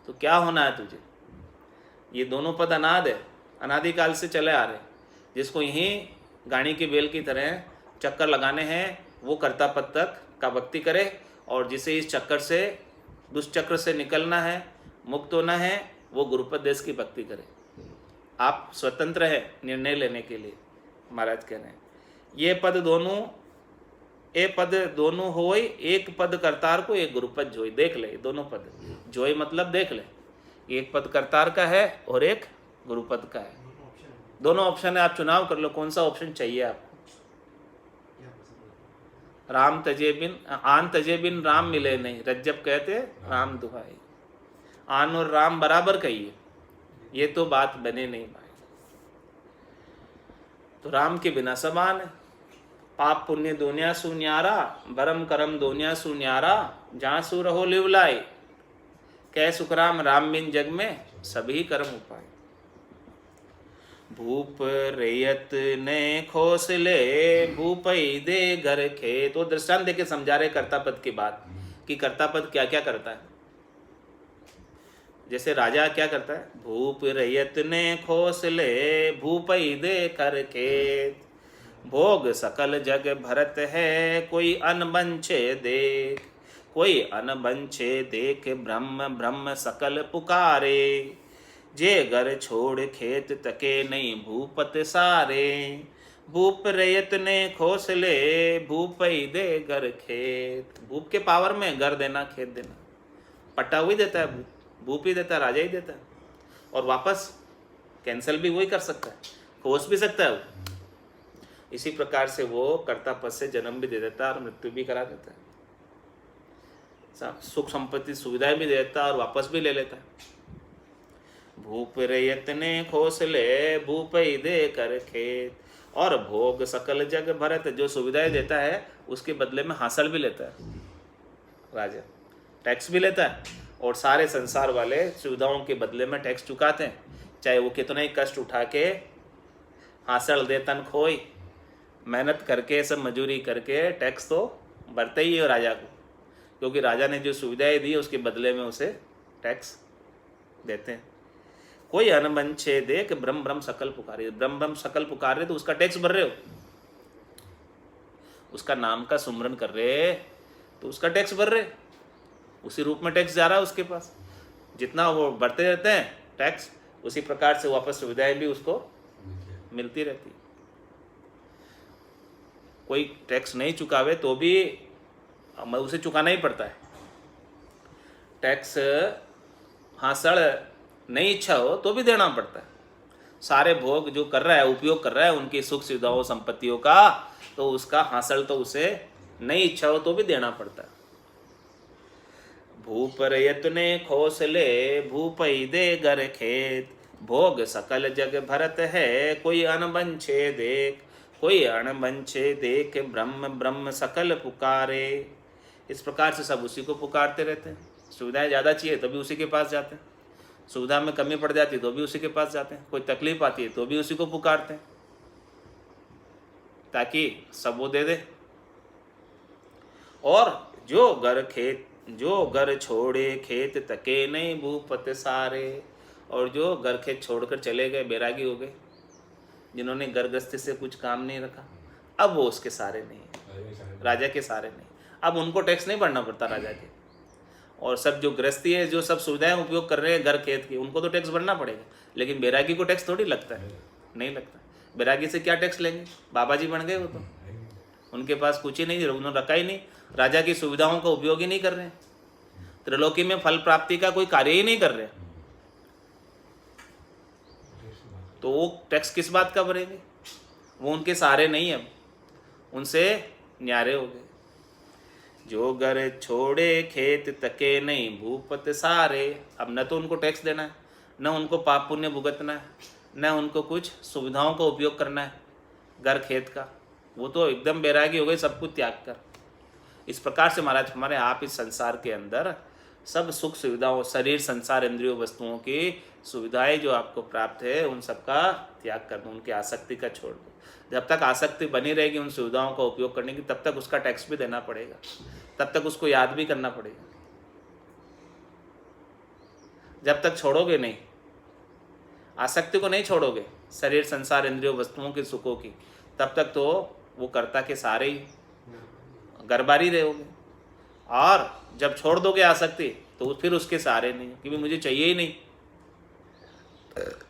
तो क्या होना है तुझे? ये दोनों पद अनाद है, अनादिकाल से चले आ रहे। जिसको यहीं गाड़ी के बेल की तरह चक्कर लगाने हैं वो कर्ता पद तक का भक्ति करे, और जिसे इस चक्कर से दुष्चक्र से निकलना है, मुक्त होना है, वो गुरुपद देश की भक्ति करे। आप स्वतंत्र है निर्णय लेने के लिए। महाराज कह रहे हैं ये पद दोनों, ए पद दोनों होई, एक पद करतार को एक गुरुपद जोई। देख ले दोनों पद, जोई मतलब देख ले, एक पद करतार का है और एक गुरुपद का है। दोनों ऑप्शन है, आप चुनाव कर लो कौन सा ऑप्शन चाहिए आपको। राम तजे बिन आन तजे बिन राम मिले नहीं, रज्जब कहते राम दुहाई। आन और राम बराबर कहिए, ये तो बात बने नहीं भाई। तो राम के बिना समान है। पाप पुण्य दुनिया सु न्यारा, बरम करम दुनिया सु न्यारा, जहाँ सु रहो लिवलाई, कै सुखराम राम बिन जग में सभी कर्म उपाय। भूप रेयत ने खोसले, भूपई दे घर खेत। तो दृष्टांत देके समझा रहे कर्ता पद की बात कि कर्ता पद क्या क्या करता है। जैसे राजा क्या करता है, भूप रैयत ने खोसले, भूपई दे कर खेत, भोग सकल जग भरत है, कोई अनबंछे देख, कोई अनबंछे देख, ब्रह्म ब्रह्म सकल पुकारे, जे घर छोड़ खेत तके नहीं भूपत सारे, भूप रैयत ने खोसले, भूपई दे घर खेत। भूप के पावर में घर देना, खेत देना, पट्टा वही देता है, भूप ही देता है, राजा ही देता है। और वापस कैंसिल भी वही कर सकता है, खोस भी सकता है वो। इसी प्रकार से वो कर्ता पद से जन्म भी दे देता है और मृत्यु भी करा देता है, सुख संपत्ति सुविधाएं भी दे देता है और वापस भी ले लेता है। भूप रयत ने खोसले भूपई दे कर खेत। और भोग सकल जग भरत, जो सुविधाएं देता है उसके बदले में हासिल भी लेता है राजा, टैक्स भी लेता है, और सारे संसार वाले सुविधाओं के बदले में टैक्स चुकाते हैं, चाहे वो कितना ही कष्ट उठा के हासिल दे तन खोई, मेहनत करके सब मजूरी करके टैक्स तो भरते ही है राजा को, क्योंकि राजा ने जो सुविधाएं दी उसके बदले में उसे टैक्स देते हैं। कोई अनबंछे देख ब्रह्म ब्रह्म सकल पुकारे, ब्रह्म ब्रह्म सकल पुकार रहे तो उसका टैक्स भर रहे हो, उसका नाम का सुमरन कर रहे तो उसका टैक्स भर रहे, उसी रूप में टैक्स जा रहा है उसके पास, जितना वो बढ़ते रहते हैं टैक्स उसी प्रकार से वापस सुविधाएं भी उसको मिलती रहती। कोई टैक्स नहीं चुकावे तो भी उसे चुकाना ही पड़ता है, टैक्स हासिल नहीं इच्छा हो तो भी देना पड़ता है। सारे भोग जो कर रहा है, उपयोग कर रहा है उनकी सुख सुविधाओं संपत्तियों का, तो उसका हासिल तो उसे नहीं इच्छा हो तो भी देना पड़ता है। भूप रयत ने खोसले भूपई दे घर खेत, भोग सकल जग भरत है कोई अनबंछे देख, कोई अनबंछे देख ब्रह्म ब्रह्म सकल पुकारे। इस प्रकार से सब उसी को पुकारते रहते हैं। सुविधाएं ज़्यादा चाहिए तो भी उसी के पास जाते हैं, सुविधा में कमी पड़ जाती है तो भी उसी के पास जाते हैं, कोई तकलीफ आती है तो भी उसी को पुकारते हैं ताकि सब वो दे दे। और जो घर छोड़े खेत तके नहीं भूपत सारे, और जो घर खेत छोड़कर चले गए, बैरागी हो गए, जिन्होंने घर गृहस्थी से कुछ काम नहीं रखा, अब वो उसके सारे नहीं है, राजा के सारे नहीं। अब उनको टैक्स नहीं भरना पड़ता राजा के, और सब जो गृहस्थी है, जो सब सुविधाएं उपयोग कर रहे हैं घर खेत की, उनको तो टैक्स भरना पड़ेगा, लेकिन बैरागी को टैक्स थोड़ी लगता है, नहीं लगता। बैरागी से क्या टैक्स लेंगे, बाबा जी बन गए वो तो, उनके पास कुछ ही नहीं, उन्होंने रखा ही नहीं, राजा की सुविधाओं का उपयोग ही नहीं कर रहे हैं, त्रिलोकी में फल प्राप्ति का कोई कार्य ही नहीं कर रहे, तो वो टैक्स किस बात का भरेंगे, वो उनके सहारे नहीं, अब उनसे न्यारे हो गए। जो घर छोड़े खेत तके नहीं भूपत सारे, अब न तो उनको टैक्स देना है, न उनको पाप पुण्य भुगतना है, न उनको कुछ सुविधाओं का उपयोग करना है घर खेत का, वो तो एकदम बैरागी हो गए सब कुछ त्याग कर। इस प्रकार से महाराज हमारे आप इस संसार के अंदर सब सुख सुविधाओं, शरीर संसार इंद्रियों वस्तुओं की सुविधाएं जो आपको प्राप्त है उन सब का त्याग कर दो, उनकी आसक्ति का छोड़ दो। जब तक आसक्ति बनी रहेगी उन सुविधाओं का उपयोग करने की, तब तक उसका टैक्स भी देना पड़ेगा, तब तक उसको याद भी करना पड़ेगा। जब तक छोड़ोगे नहीं, आसक्ति को नहीं छोड़ोगे शरीर संसार इंद्रियों वस्तुओं के सुखों की, तब तक तो वो कर्ता के सारे ही गरबारी रहोगे। और जब छोड़ दोगे आसक्ति तो फिर उसके सहारे नहीं, क्योंकि मुझे चाहिए ही नहीं,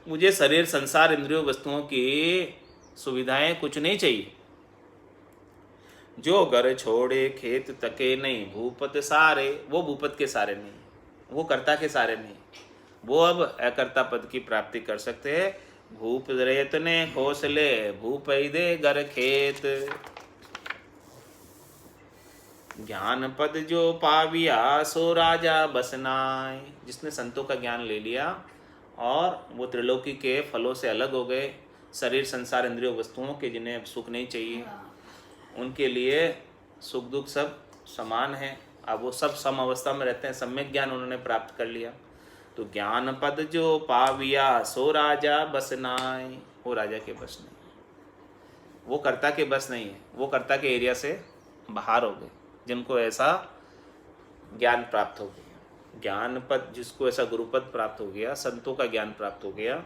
मुझे शरीर संसार इंद्रियों वस्तुओं की सुविधाएं कुछ नहीं चाहिए। जो घर छोड़े खेत तके नहीं भूपत सारे, वो भूपत के सारे नहीं, वो कर्ता के सारे नहीं, वो अब अकर्ता पद की प्राप्ति कर सकते हैं। भूप रयत ने खोसले भूपई दे घर खेत, ज्ञान पद जो पाविया सो राजा बसनाय। जिसने संतों का ज्ञान ले लिया और वो त्रिलोकी के फलों से अलग हो गए, शरीर संसार इंद्रियों वस्तुओं के जिन्हें सुख नहीं चाहिए, उनके लिए सुख दुख सब समान है, अब वो सब सम अवस्था में रहते हैं, सम्यक ज्ञान उन्होंने प्राप्त कर लिया। तो ज्ञान पद जो पाविया सो राजा बस नाय, वो राजा के बस नहीं, वो कर्ता के बस नहीं है, वो कर्ता के एरिया से बाहर हो गए जिनको ऐसा ज्ञान प्राप्त हो गया। ज्ञान पद जिसको ऐसा गुरुपद प्राप्त हो गया, संतों का ज्ञान प्राप्त हो गया।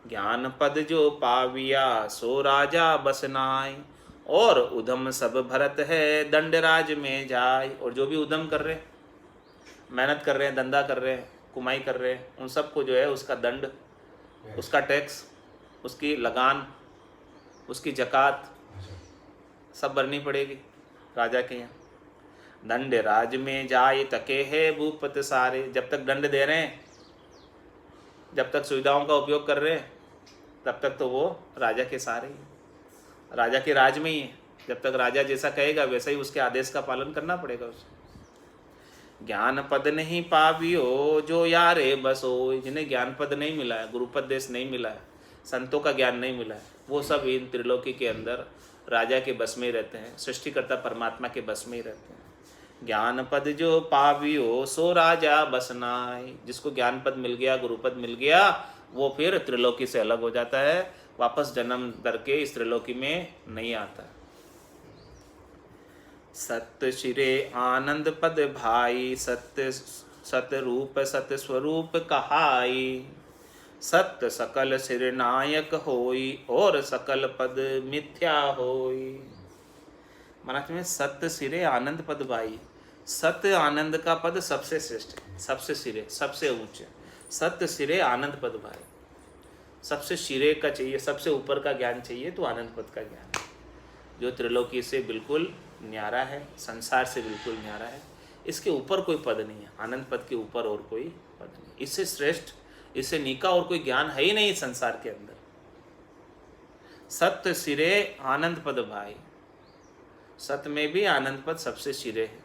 ज्ञान पद जो पाविया सो राजा बस नाय, और उधम सब भरत है दंडराज में जाय। और जो भी उधम कर रहे, मेहनत कर रहे हैं, धंधा कर रहे हैं, कुमाई कर रहे हैं, उन सबको जो है उसका दंड, उसका टैक्स, उसकी लगान, उसकी जकात सब भरनी पड़ेगी राजा के यहाँ। दंड राज में जाय तके है भूपत सारे। जब तक दंड दे रहे हैं, जब तक सुविधाओं का उपयोग कर रहे हैं, तब तक तो वो राजा के सारे ही, राजा के राज में ही है। जब तक राजा जैसा कहेगा वैसा ही उसके आदेश का पालन करना पड़ेगा उसे। ज्ञान पद नहीं पावियो जो यारे बसो। जिन्हें ज्ञान पद नहीं मिला है, गुरुपदेश नहीं मिला है, संतों का ज्ञान नहीं मिला है, वो सब इन त्रिलोकी के अंदर राजा के बस में ही रहते हैं, सृष्टिकर्ता परमात्मा के बस में ही रहते हैं। ज्ञान पद जो पावियो सो राजा बसनाई। जिसको ज्ञान पद मिल गया, गुरुपद मिल गया, वो फिर त्रिलोकी से अलग हो जाता है, वापस जन्म करके इस त्रिलोकी में नहीं आता। सत्य शिरे आनंद पद भाई, सत्य सत रूप सत स्वरूप कहाई। सत्य सकल सिर नायक होई और सकल पद मिथ्या होई। महाराज में सत्य सिरे आनंद पद भाई, सत्य आनंद का पद सबसे श्रेष्ठ है, सबसे सिरे, सबसे ऊंचे। सत्य सिरे आनंद पद भाई, सबसे सिरे का चाहिए, सबसे ऊपर का ज्ञान चाहिए तो आनंद पद का ज्ञान है, जो त्रिलोकी से बिल्कुल न्यारा है, संसार से बिल्कुल न्यारा है। इसके ऊपर कोई पद नहीं है, आनंद पद के ऊपर और कोई पद नहीं। इससे श्रेष्ठ, इससे नीका और कोई ज्ञान है ही नहीं संसार के अंदर। सत्य सिरे आनंद पद भाई, सत्य में भी आनंद पद सबसे सिरे है।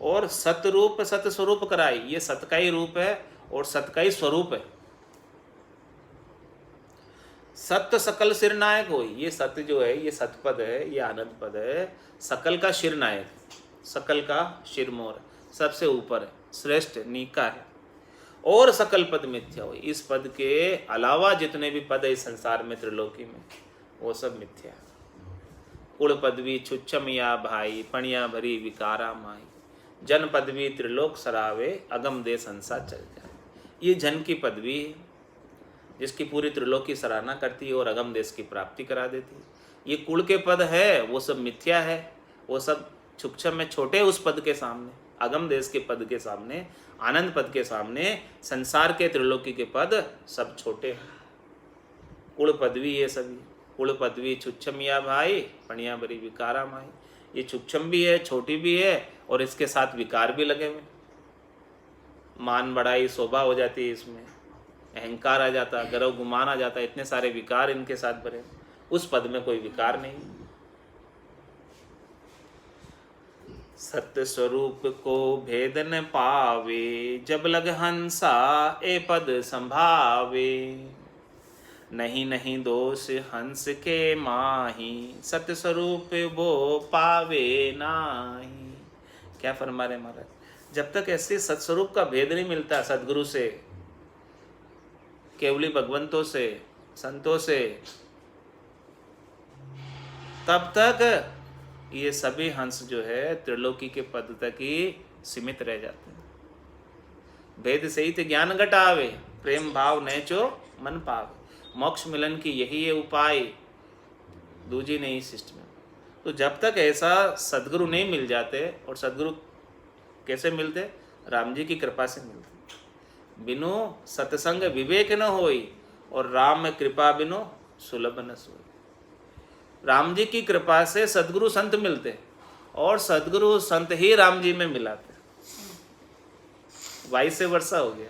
और सत्य रूप सत्य स्वरूप कराई, ये सत्य का ही रूप है और सत्य का ही स्वरूप है। सत्य सकल सिर नायक हो, ये सत्य जो है, ये सत्य पद है, ये आनंद पद है, सकल का शिर नायक, सकल का शिर मोर, सबसे ऊपर है, श्रेष्ठ नीका है। और सकल पद मिथ्या हो, इस पद के अलावा जितने भी पद है इस संसार में त्रिलोकी में, वो सब मिथ्या है। कुल पदवी छुच्छम या भाई, पणिया भरी विकारा माई। जन पदवी त्रिलोक सरावे, अगम दे संसार चल जाए। ये जन की पदवी है, जिसकी पूरी त्रिलोक की सराहना करती है और अगम देश की प्राप्ति करा देती है। ये कुल के पद है, वो सब मिथ्या है, वो सब छुक्षम में छोटे उस पद के सामने, अगम देश के पद के सामने, आनंद पद के सामने, संसार के त्रिलोकी के पद सब छोटे हैं। कुल पदवी ये सभी, कुल पदवी छुच्छम या भाई, पणिया बरी विकारा माई। ये छुक्षम भी है, छोटी भी है, और इसके साथ विकार भी लगे हुए। मान बढ़ाई शोभा हो जाती है इसमें, अहंकार आ जाता, गर्व गुमान आ जाता, इतने सारे विकार इनके साथ भरे। उस पद में कोई विकार नहीं। सत्य स्वरूप को भेद न पावे, जब लग हंसा ए पद संभावे। नहीं नहीं दोष हंस के माही, सत्य स्वरूप वो पावे नाही। क्या फरमा रहे महाराज, जब तक ऐसे सत्स्वरूप का भेद नहीं मिलता सदगुरु से, केवली भगवंतों से, संतों से, तब तक ये सभी हंस जो है त्रिलोकी के पद तक ही सीमित रह जाते हैं। भेद सहित ज्ञान घटावे, प्रेम भाव नैचो मन पावे। मोक्ष मिलन की यही है उपाय, दूजी नहीं सिस्टम में। तो जब तक ऐसा सदगुरु नहीं मिल जाते, और सदगुरु कैसे मिलते, राम जी की कृपा से मिलते। बिनु सत्संग विवेक न होई, और राम कृपा बिनु सुलभ न सोई। राम जी की कृपा से सदगुरु संत मिलते, और सदगुरु संत ही राम जी में मिलाते। वाई से वर्षा हो गया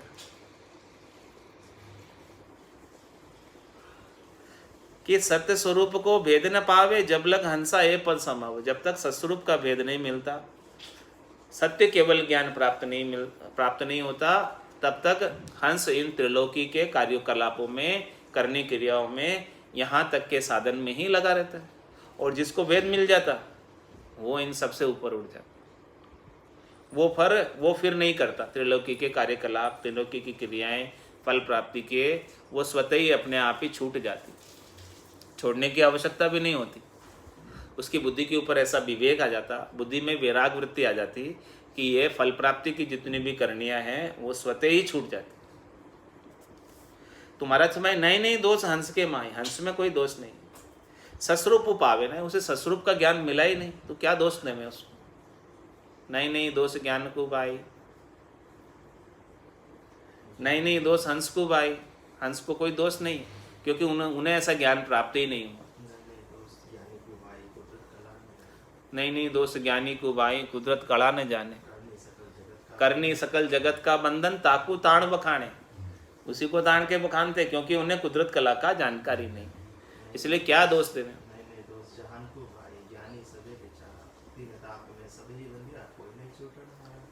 कि सत्य स्वरूप को भेद न पावे, जब लग हंसा ए पद समावे। जब तक सत्स्वरूप का भेद नहीं मिलता, सत्य केवल ज्ञान प्राप्त नहीं होता, तब तक हंस इन त्रिलोकी के कार्यकलापों में, करने क्रियाओं में, यहाँ तक के साधन में ही लगा रहता है। और जिसको भेद मिल जाता, वो इन सबसे ऊपर उठ जाता। वो फिर नहीं करता त्रिलोकी के कार्यकलाप, त्रिलोकी की क्रियाएं, फल प्राप्ति के, वो स्वतः ही अपने आप ही छूट जाती, छोड़ने की आवश्यकता भी नहीं होती। उसकी बुद्धि के ऊपर ऐसा विवेक आ जाता, बुद्धि में वैराग वृत्ति आ जाती कि ये फल प्राप्ति की जितनी भी करनियां हैं वो स्वतः ही छूट जाती। तुम्हारा समय नहीं दोष हंस के माई, हंस में कोई दोष नहीं। सस्वरूप पावे ना, उसे सस्वरूप का ज्ञान मिला ही नहीं, तो क्या दोष देवे उसको। नहीं दोष ज्ञान को भाई, नहीं दोष हंस को भाई। हंस को कोई दोष नहीं, क्योंकि उन्हें ऐसा ज्ञान प्राप्त ही नहीं हुआ। नहीं दोष ज्ञानी को भाई, कुदरत कला न जाने। करनी सकल जगत का बंधन, ताकू ताण बखाने। उसी को ताण के बखानते, क्योंकि उन्हें कुदरत कला का जानकारी नहीं, इसलिए क्या दोष देवे।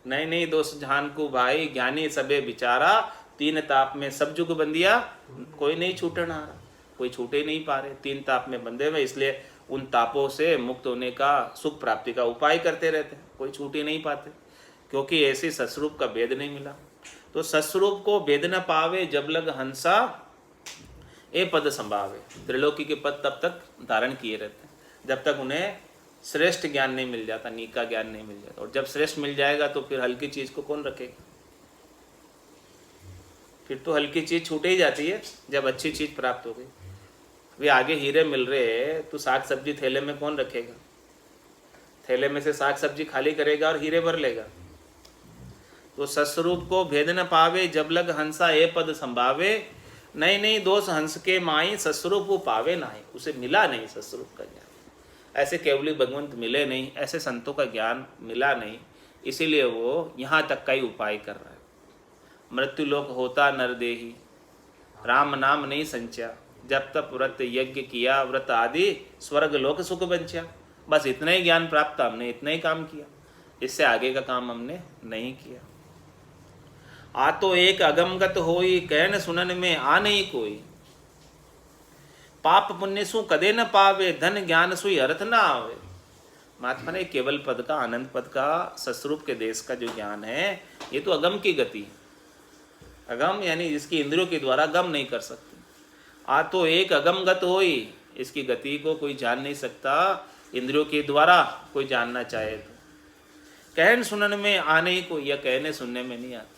नहीं नहीं दोष जान को भाई, ज्ञानी सबे बिचारा, तीन ताप में सब जुग बंदिया, कोई नहीं छूटन हारा, कोई छूटे नहीं पा रहे, तीन ताप में बंधे हुए, इसलिए उन तापों से मुक्त होने का, सुख प्राप्ति का उपाय करते रहते हैं, कोई छूट ही नहीं पाते, क्योंकि ऐसी सस्वरूप का भेद नहीं मिला। तो सस्वरूप को भेद न पावे जब लग हंसा, ए पद संभावे, त्रिलोकी के पद तब तक धारण किए रहते हैं जब तक उन्हें श्रेष्ठ ज्ञान नहीं मिल जाता, नीका ज्ञान नहीं मिल जाता। और जब श्रेष्ठ मिल जाएगा तो फिर हल्की चीज को कौन रखेगा, फिर तो हल्की चीज छूटे ही जाती है जब अच्छी चीज प्राप्त हो गई। वे आगे हीरे मिल रहे हैं तो साग सब्जी थैले में कौन रखेगा, थैले में से साग सब्जी खाली करेगा और हीरे भर लेगा। तो सस्वरूप को भेद न पावे जब लग हंसा, ए पद संभावे, नहीं नहीं दोष हंस के माई, सस्वरूप वो पावे नहीं, उसे मिला नहीं सस्वरूप का ज्ञान, ऐसे केवली भगवंत मिले नहीं, ऐसे संतों का ज्ञान मिला नहीं, इसीलिए वो यहाँ तक का ही उपाय कर रहा है। मृत्यु लोक होता नरदेही, राम नाम नहीं संचा, जब तक व्रत यज्ञ किया, व्रत आदि स्वर्ग लोक सुख बंचा। बस इतना ही ज्ञान प्राप्त, हमने इतना ही काम किया, इससे आगे का काम हमने नहीं किया। आ तो एक अगमगत होई, कहन सुनन में आ नहीं कोई, पाप पुण्य सु कदे न पावे, धन ज्ञान सुई अर्थ न आवे। महात्मा ने केवल पद का, आनंद पद का, सस्वरूप के देश का जो ज्ञान है, ये तो अगम की गति है। अगम यानी जिसकी इंद्रियों के द्वारा गम नहीं कर सकती। आ तो एक अगमगत होई, इसकी गति को कोई जान नहीं सकता, इंद्रियों के द्वारा कोई जानना चाहे तो। कहन सुनन में आने ही को, यह कहने सुनने में नहीं आती।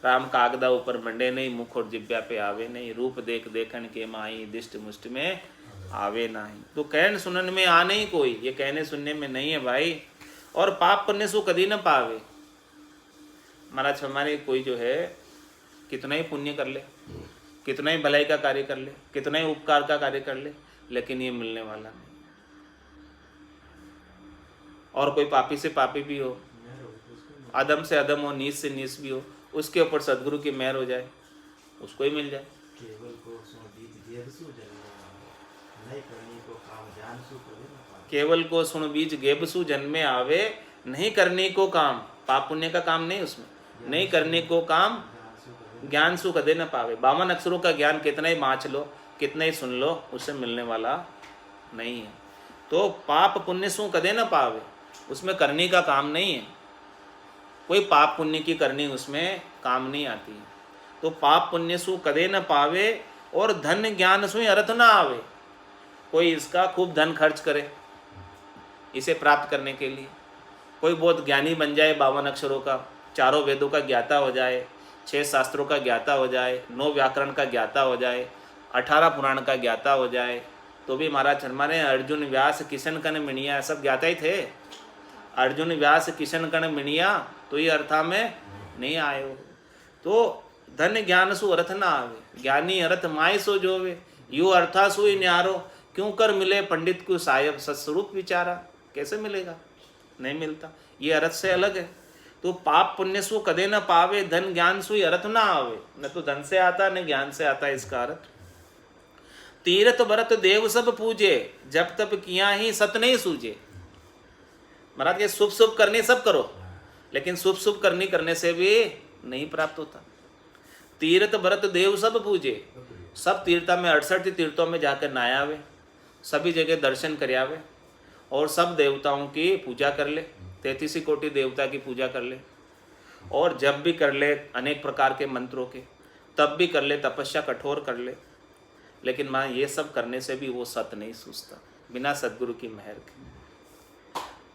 राम कागदा ऊपर मंडे नहीं, मुख और जिब्या पे आवे नहीं, रूप देख देखन के माही, दिष्ट मुष्ट में आवे नहीं। तो कहन सुनन में आने ही कोई, ये कहने सुनने में नहीं है भाई। और पाप पुण्य सु कदी न पावे। महाराज हमारे कोई जो है कितना ही पुण्य कर ले, कितना ही भलाई का कार्य कर ले, कितना ही उपकार का कार्य कर ले, लेकिन ये मिलने वाला नहीं। और कोई पापी से पापी भी हो, अदम से अदम हो, नीच से नीच भी हो, उसके ऊपर सदगुरु की मेहर हो जाए, उसको ही मिल जाए। केवल को सुन बीज गेबसु जन्मे आवे, नहीं करने को काम, पाप पुण्य का काम नहीं, उसमें नहीं करने को काम ज्ञान सु कदे न पावे। 52 अक्षरों का ज्ञान कितना ही माच लो, कितना ही सुन लो, उससे मिलने वाला नहीं है। तो पाप पुण्य सु कदे न पावे, उसमें करने का काम नहीं है, कोई पाप पुण्य की करनी उसमें काम नहीं आती है। तो पाप पुण्य सु कदे न पावे, और धन ज्ञान सु अर्थ न आवे। कोई इसका खूब धन खर्च करे इसे प्राप्त करने के लिए, कोई बहुत ज्ञानी बन जाए, 52 अक्षरों का, 4 वेदों का ज्ञाता हो जाए, 6 शास्त्रों का ज्ञाता हो जाए, 9 व्याकरण का ज्ञाता हो जाए, 18 पुराण का ज्ञाता हो जाए, तो भी महाराज शर्मा ने अर्जुन व्यास किशन कण मिणिया सब ज्ञाता ही थे। अर्जुन व्यास किशन कण मिणिया, तो ये अर्था में नहीं आए हो। तो धन ज्ञान सु अर्थ ना आवे, ज्ञानी अर्थ माय सो जोवे, यू अर्था सु न्यारो, क्यों कर मिले पंडित को साहेब सत्स्वरूप विचारा। कैसे मिलेगा, नहीं मिलता, ये अर्थ से अलग है। तो पाप पुण्य सु कदे न पावे, धन ज्ञान सु अर्थ ना आवे, न तो धन से आता न ज्ञान से आता, इसका अर्थ। तीरथ व्रत देव सब पूजे, जब तब किया ही सत नहीं सूझे। महाराज ये शुभ शुभ करनी सब करो, लेकिन शुभ शुभ करनी करने से भी नहीं प्राप्त होता। तीर्थ व्रत देव सब पूजे, सब तीर्था में 68 तीर्थों में जाकर नहायावे, सभी जगह दर्शन करयावे, और सब देवताओं की पूजा कर ले, 33 कोटि देवता की पूजा कर ले, और जब भी कर ले अनेक प्रकार के मंत्रों के, तब भी कर ले, तपस्या कठोर कर ले, लेकिन माँ ये सब करने से भी वो सत नहीं सूझता, बिना सदगुरु की मेहर के।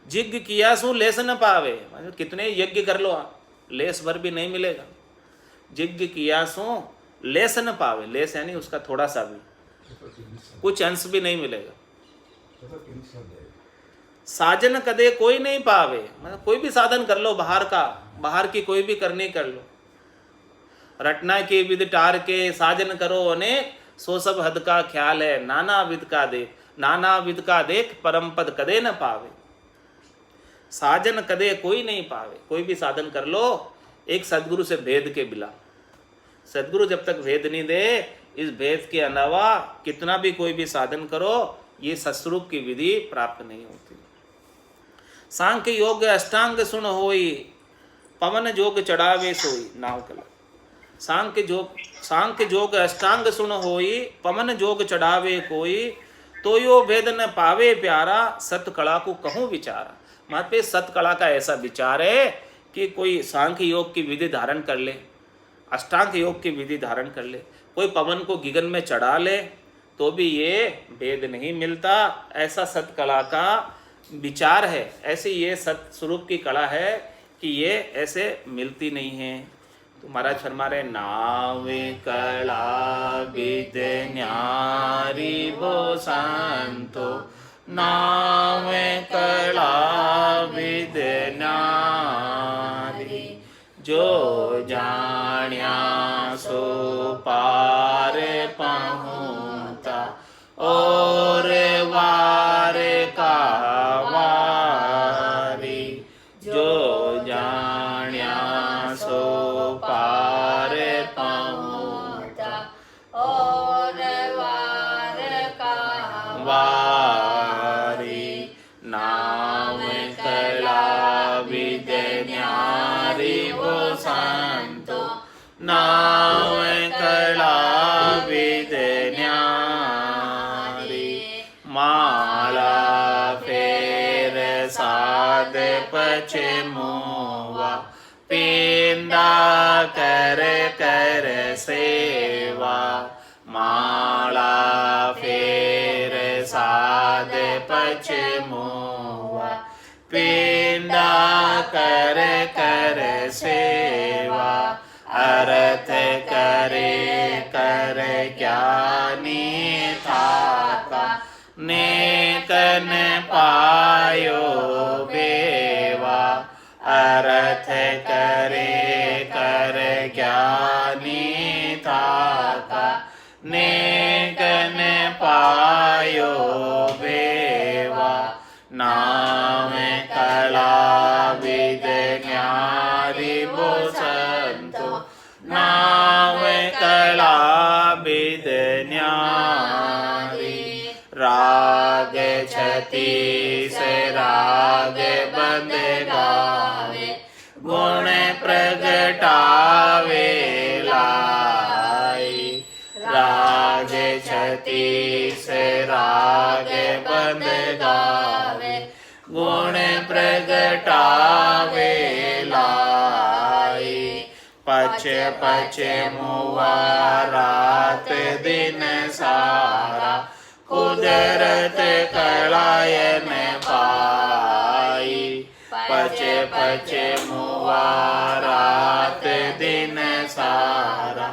यज्ञ किया सो लेस न पावे, कितने यज्ञ कर लो आप, लेस भर भी नहीं मिलेगा। यज्ञ किया सो लेस न पावे, लेस यानी उसका थोड़ा सा भी, कुछ अंश भी नहीं मिलेगा। साजन कदे कोई नहीं पावे, मतलब कोई भी साधन कर लो, बाहर का, बाहर की कोई भी करनी कर लो, रटना के विद टार के साजन करो अनेक, सो सब हद का ख्याल है, नाना विद का देख, नाना विद का देख, परम पद कदे न पावे। साजन कदे कोई नहीं पावे, कोई भी साधन कर लो, एक सदगुरु से भेद के बिला। सदगुरु जब तक भेद नहीं दे, इस भेद के अलावा कितना भी कोई भी साधन करो, ये सस्वरूप की विधि प्राप्त नहीं होती। सांख्य योग अष्टांग सुन होई, पवन जोग चढ़ावे सोई नाव कला। सांख्य जोग अष्टांग सुन होई, पवन जोग चढ़ावे कोई, तो यो भेद न पावे प्यारा, सत कला को कहूँ विचारा। मात पे सत कला का ऐसा विचार है कि कोई सांख्य योग की विधि धारण कर ले, अष्टांग योग की विधि धारण कर ले, कोई पवन को गगन में चढ़ा ले, तो भी ये भेद नहीं मिलता। ऐसा सत कला का विचार है, ऐसे ये सत स्वरूप की कला है कि ये ऐसे मिलती नहीं है। तो महाराज फरमा रहे, नावे कला विद न्यारी वो संतो, नावे कला विद न्यारी, जो जाण्या सो पार पहुँचा, और वार का वारी, जो जाण्या सो पार पहुँचा, और वार का वारी। नाव कला विद न्यारी वो संतो, नाव कला विद न्यारी, माला फेर साध पछे मुआ, पिंदा कर कर सेवा, माला फेर साध पछे मुआ, पिंदा कर कर सेवा, अर्थ करे कर ज्ञानी थाका, नेकन पायो बेवा, अर्थ करे कर ज्ञानी थाका, नेकन पायो बेवा, नाम कला विद न्यारी वो संतो, नाम कला विद न्यारी, राग छतीस राग बंद गावे, गुण प्रगटावे लाई, राग छतीस राग बंद गावे, गुण प्रगटावे लाई, पछ पछ मुआ रात दिन सारा, कुदरत कलायन पाई, पछ पछ मुआ रात दिन सारा,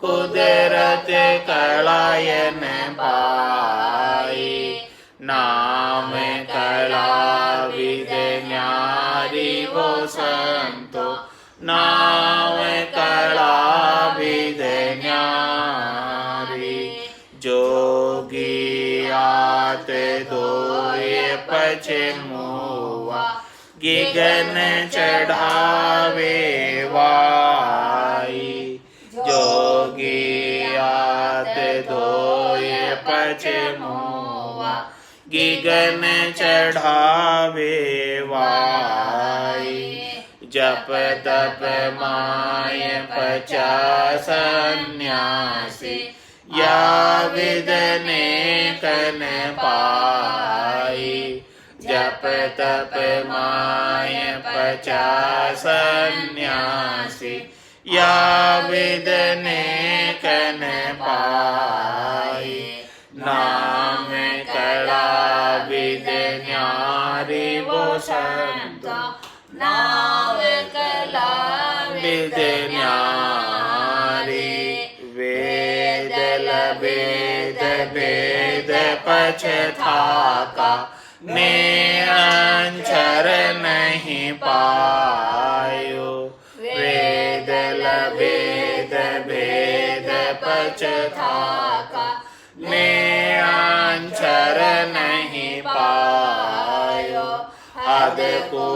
कुदरत कलायन पाई, नाम कला विद न्यारी वो संतो, नाम कला विद न्यारी, जोगी आत दोए पछे मुआ, गगन चढ़ावे वाई, जोगी आत दोए पछे मुआ, गगन चढ़ावे वाई, जप तप माय 50 सन्यासी, या विदने कन पाई, जप तप माय 50 सन्यासी, या विदने कन पाई, नाम कला विद न्यारी वो संतो, नाम कला विद न्यारी, वेद लवेद भेद पछताका, ने अंचर नहीं पायो, वेद लवेद भेद पछताका, ने अंचर नहीं पायो, हद को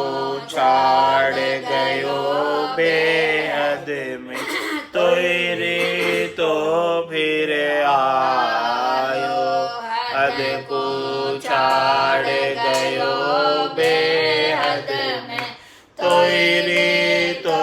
छाड़ गयो बेहद में, तो रे तो फिर आयो, हद को छाड़ गयो बेहद में, तो रे तो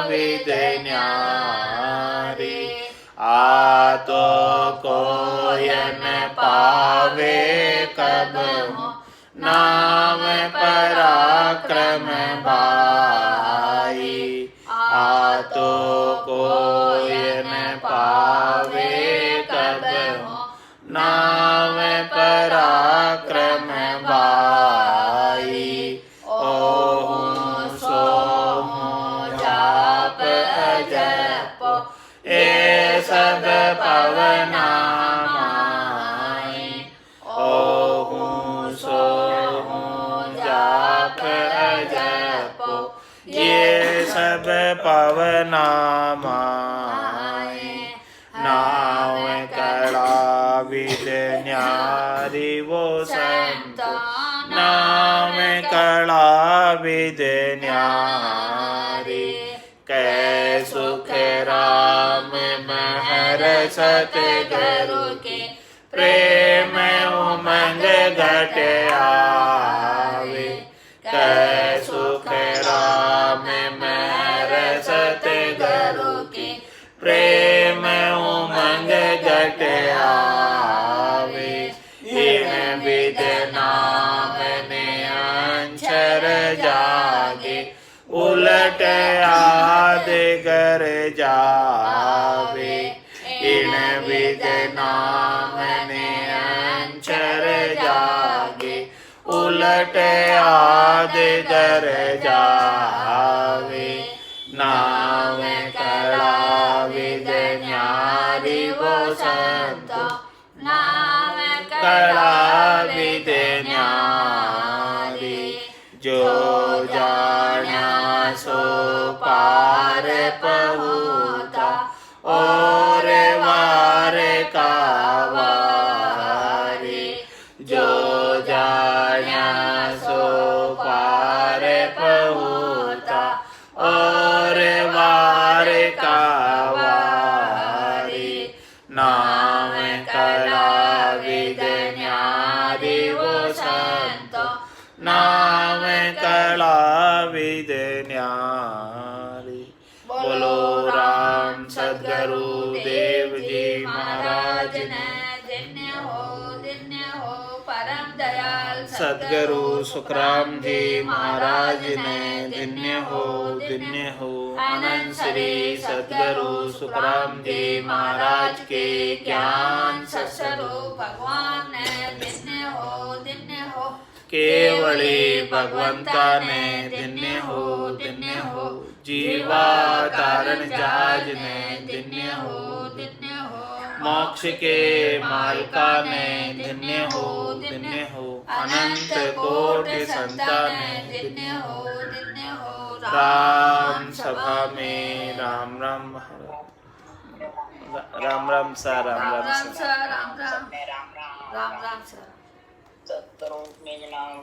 विद न्यारी। आतो कोय न पावे कबहु नाम पराक्रम भाई। आतो कोय न पावे कबहु नाम पराक्रम भाई। ओहु सोहु जाप अजप ए सब पवना माई। ओहु सोहु जाप अजप ये सब पवना माई। नाम कला विद न्यारी वो संत नाम कला विद न्यारी। कै सुख राम महर सतगुरु के प्रेम उमंग घट आवे। कै सुख राम महर सतगुरु के प्रेम उमंग घट आवे। इन विद नाम ने अंचर जागे उलट आद गर जावे। इन विद नाम ने अंचर जागे उलट आद गर जावे। नाम कला विद न्यारी वो संत नाम कला विद न्यारी। जो जाना सो पार पहुँचा और वार का वारी। जो जाना सो पार पहुँचा और वार का वारी। नाम कला विद न्यारी वो संत नाम कला विद न्यारी। बोलो राम सद्गुरु देव जी महाराज ने धन्य हो परम दयाल सद्गुरु सुखराम जी महाराज ने धन्य हो अनंत श्री सद्गुरु सुखराम जी महाराज के ज्ञान सत्स्वरूप भगवान ने धन्य हो केवली भगवंता ने धन्य हो जीवा तारण जहाज ने धन्य हो मोक्ष के मालका ने धन्य हो अनंत कोटि संता ने धन्य हो राम सभा में राम राम सा राम राम सा सत्कर्म में नाम